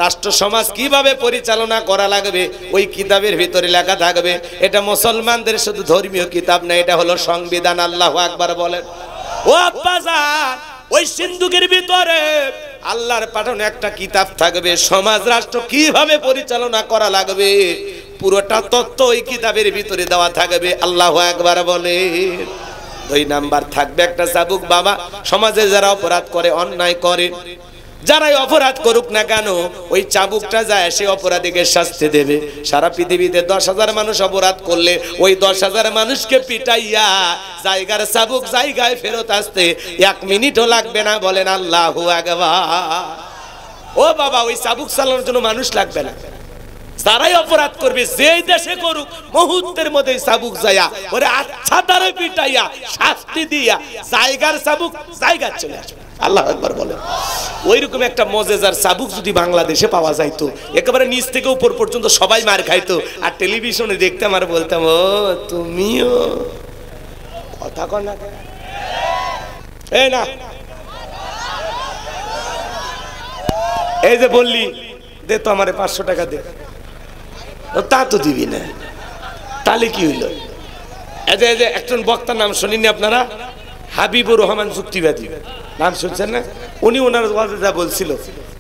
রাষ্ট্র সমাজ কিভাবে পরিচালনা করা লাগবে ওই কিতাবের ভিতরে লেখা থাকবে। এটা মুসলমানদের শুধু ধর্মীয় কিতাব না, এটা হলো সংবিধান। আল্লাহু আকবার বলেন। ও আব্বা জান, ওই সিন্ধুকের ভিতরে আল্লাহর পাঠানো একটা কিতাব থাকবে, সমাজ রাষ্ট্র কিভাবে পরিচালনা করা লাগবে পুরোটা তথ্য ওই কিতাবের ভিতরে দেওয়া থাকবে। আল্লাহু আকবার বলেন। 2 নাম্বার থাকবে একটা চাবুক। বাবা, সমাজে যারা অপরাধ করে, অন্যায় করে, যারাই অপরাধ করুক না কেন, ওই চাবুকটা যায় সে অপরাধীকে শাস্তি দেবে। সারা পৃথিবীতে 10,000 মানুষ অপরাধ করলে ওই 10,000 মানুষকে পিটাইয়া জায়গার চাবুক জায়গায় ফেরত আসতে 1 মিনিটও লাগবে না। বলেন আল্লাহু আকবার। ও বাবা, ওই চাবুক চালানোর জন্য মানুষ লাগবে না। যারাই অপরাধ করবে, যেই দেশে করুক, মুহূর্তের মধ্যে চাবুক যায়া ওরে আচ্ছা তারে পিটাইয়া শাস্তি দিয়া জায়গার চাবুক জায়গা চলে আসবে। আল্লাহু আকবার বলেন। ওইরকম একটা মজেজার চাবুক যদি বাংলাদেশে পাওয়া যাইতো, একেবারে নিচ থেকে উপর পর্যন্ত সবাই মার খাইতো, আর টেলিভিশনে দেখতাম আর বলতাম, ও তুমিও কথা কর না। এই না, এই যে বললি দে তো আমারে 500 টাকা দে, তা তো দিবি না, তাহলে কি হইল? এই যে একজন বক্তার নাম শুনিনি আপনারা? হাবিবুর রহমান যুক্তিবাদী। নাম শুনছেন না? উনি ওনার ওয়াজে যা বলছিল,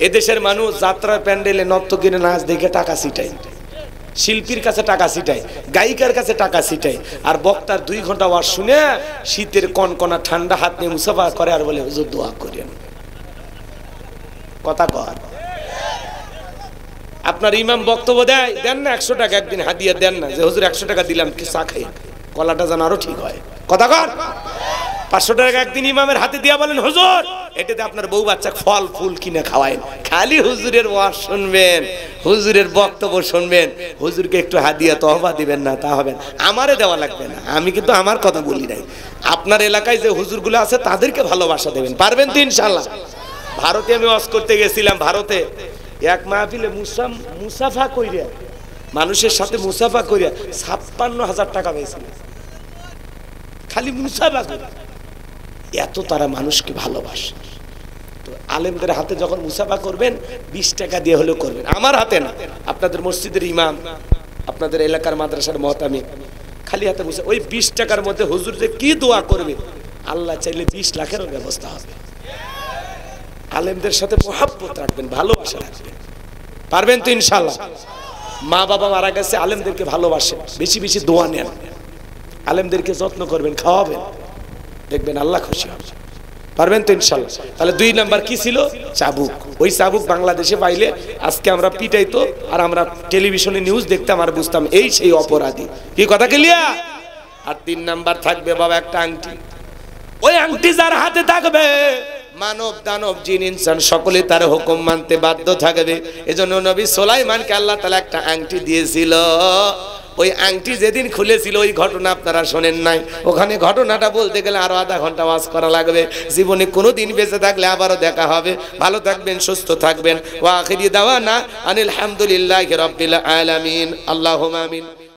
এদেশের মানুষ যাত্রার প্যান্ডেলে নর্তকীর নাচ দেখে টাকা ছিটায়, শিল্পীর কাছে টাকা ছিটায়, গায়িকার কাছে টাকা ছিটায়, আর বক্তার 2 ঘন্টা ওয়াজ শুনে শীতের কনকনা ঠান্ডা হাত নিয়ে মুসাফা করে আর বলে হুজুর দোয়া করেন। কথা কর। আপনার ইমাম বক্তব্য দেয়, দেন না 100 টাকা একদিন হাদিয়া দেন না, যে হুজুর 100 টাকা দিলাম কি চা খাই, কলাটা যেন আরো ঠিক হয়। কথা কর। 500 টাকা একদিন ইমামের হাতে দিয়া বলেন হুজুর এটাতে আপনার বউ বাচ্চা ফল ফুল কিনে খাওয়ায়েন। খালি হুজুরের ওয়াজ শুনবেন, হুজুরের বক্তব্য শুনবেন, হুজুরকে একটু হাদিয়া তহবা দিবেন না, তা হবে না। আমারে দেওয়া লাগবে না, আমি কিন্তু আমার কথা বলি নাই। আপনার এলাকায় যে হুজুরগুলো আছে তাদেরকে ভালোবাসা দেবেন, পারবেন তো ইনশাআল্লাহ। ভারতে আমি ওয়াজ করতে গেছিলাম, ভারতে এক মাহফিলে মুসাফা কইরা, মানুষের সাথে মুসাফা কইরা 56,000 টাকা পেয়েছিল, খালি মুসাফা করে। এত তারা মানুষকে ভালোবাসে। তো আলেমদের হাতে যখন মুসাফা করবেন 20 টাকা দিয়ে হলেও করবেন, আমার হাতে না, আপনাদের মসজিদের ইমাম, আপনাদের এলাকার মাদ্রাসার মহতামিম, খালি হাতে মুসা, ওই 20 টাকার মধ্যে হুজুর যে কি দোয়া করবে, আল্লাহ চাইলে 20 লাখেরও ব্যবস্থা হবে। আলেমদের সাথে মহব্বত রাখবেন, ভালোবাসা রাখবেন, পারবেন তো ইনশাআল্লাহ। মা বাবা মারা গেছে, আলেমদেরকে ভালোবাসেন, বেশি বেশি দোয়া নেন, আলেমদেরকে যত্ন করবেন, খাওয়াবেন, দেখবেন আল্লাহ খুশি হবে, পারবেন তো ইনশাআল্লাহ। তাহলে 2 নাম্বার কি ছিল? চাবুক। ওই চাবুক বাংলাদেশে পাইলে আজকে আমরা পিটাইতো, আর আমরা টেলিভিশনে নিউজ দেখতাম আর বুঝতাম এই সেই অপরাধী। কি কথা ক্লিয়ার? আর 3 নাম্বার থাকবে বাবা একটা আংটি। ওই আংটি যার হাতে থাকবে, মানব দানব জিন ইনসান সকলে তার হুকুম মানতে বাধ্য থাকবে। এজন্য নবী সুলাইমানকে আল্লাহ তাআলা একটা আংটি দিয়েছিল। ওই আংটি যেদিন খুলেছিল, ওই ঘটনা আপনারা শোনেন নাই। ওখানে ঘটনাটা বলতে গেলে আরো আধা ঘন্টা ওয়াজ করা লাগবে। জীবনে কোনোদিন বেঁচে থাকলে আবারও দেখা হবে। ভালো থাকবেন, সুস্থ থাকবেন। ওয়া আখিরি দাওয়ানা আনিল হামদুলিল্লাহি রাব্বিল আলামিন। আল্লাহুম্মা আমিন।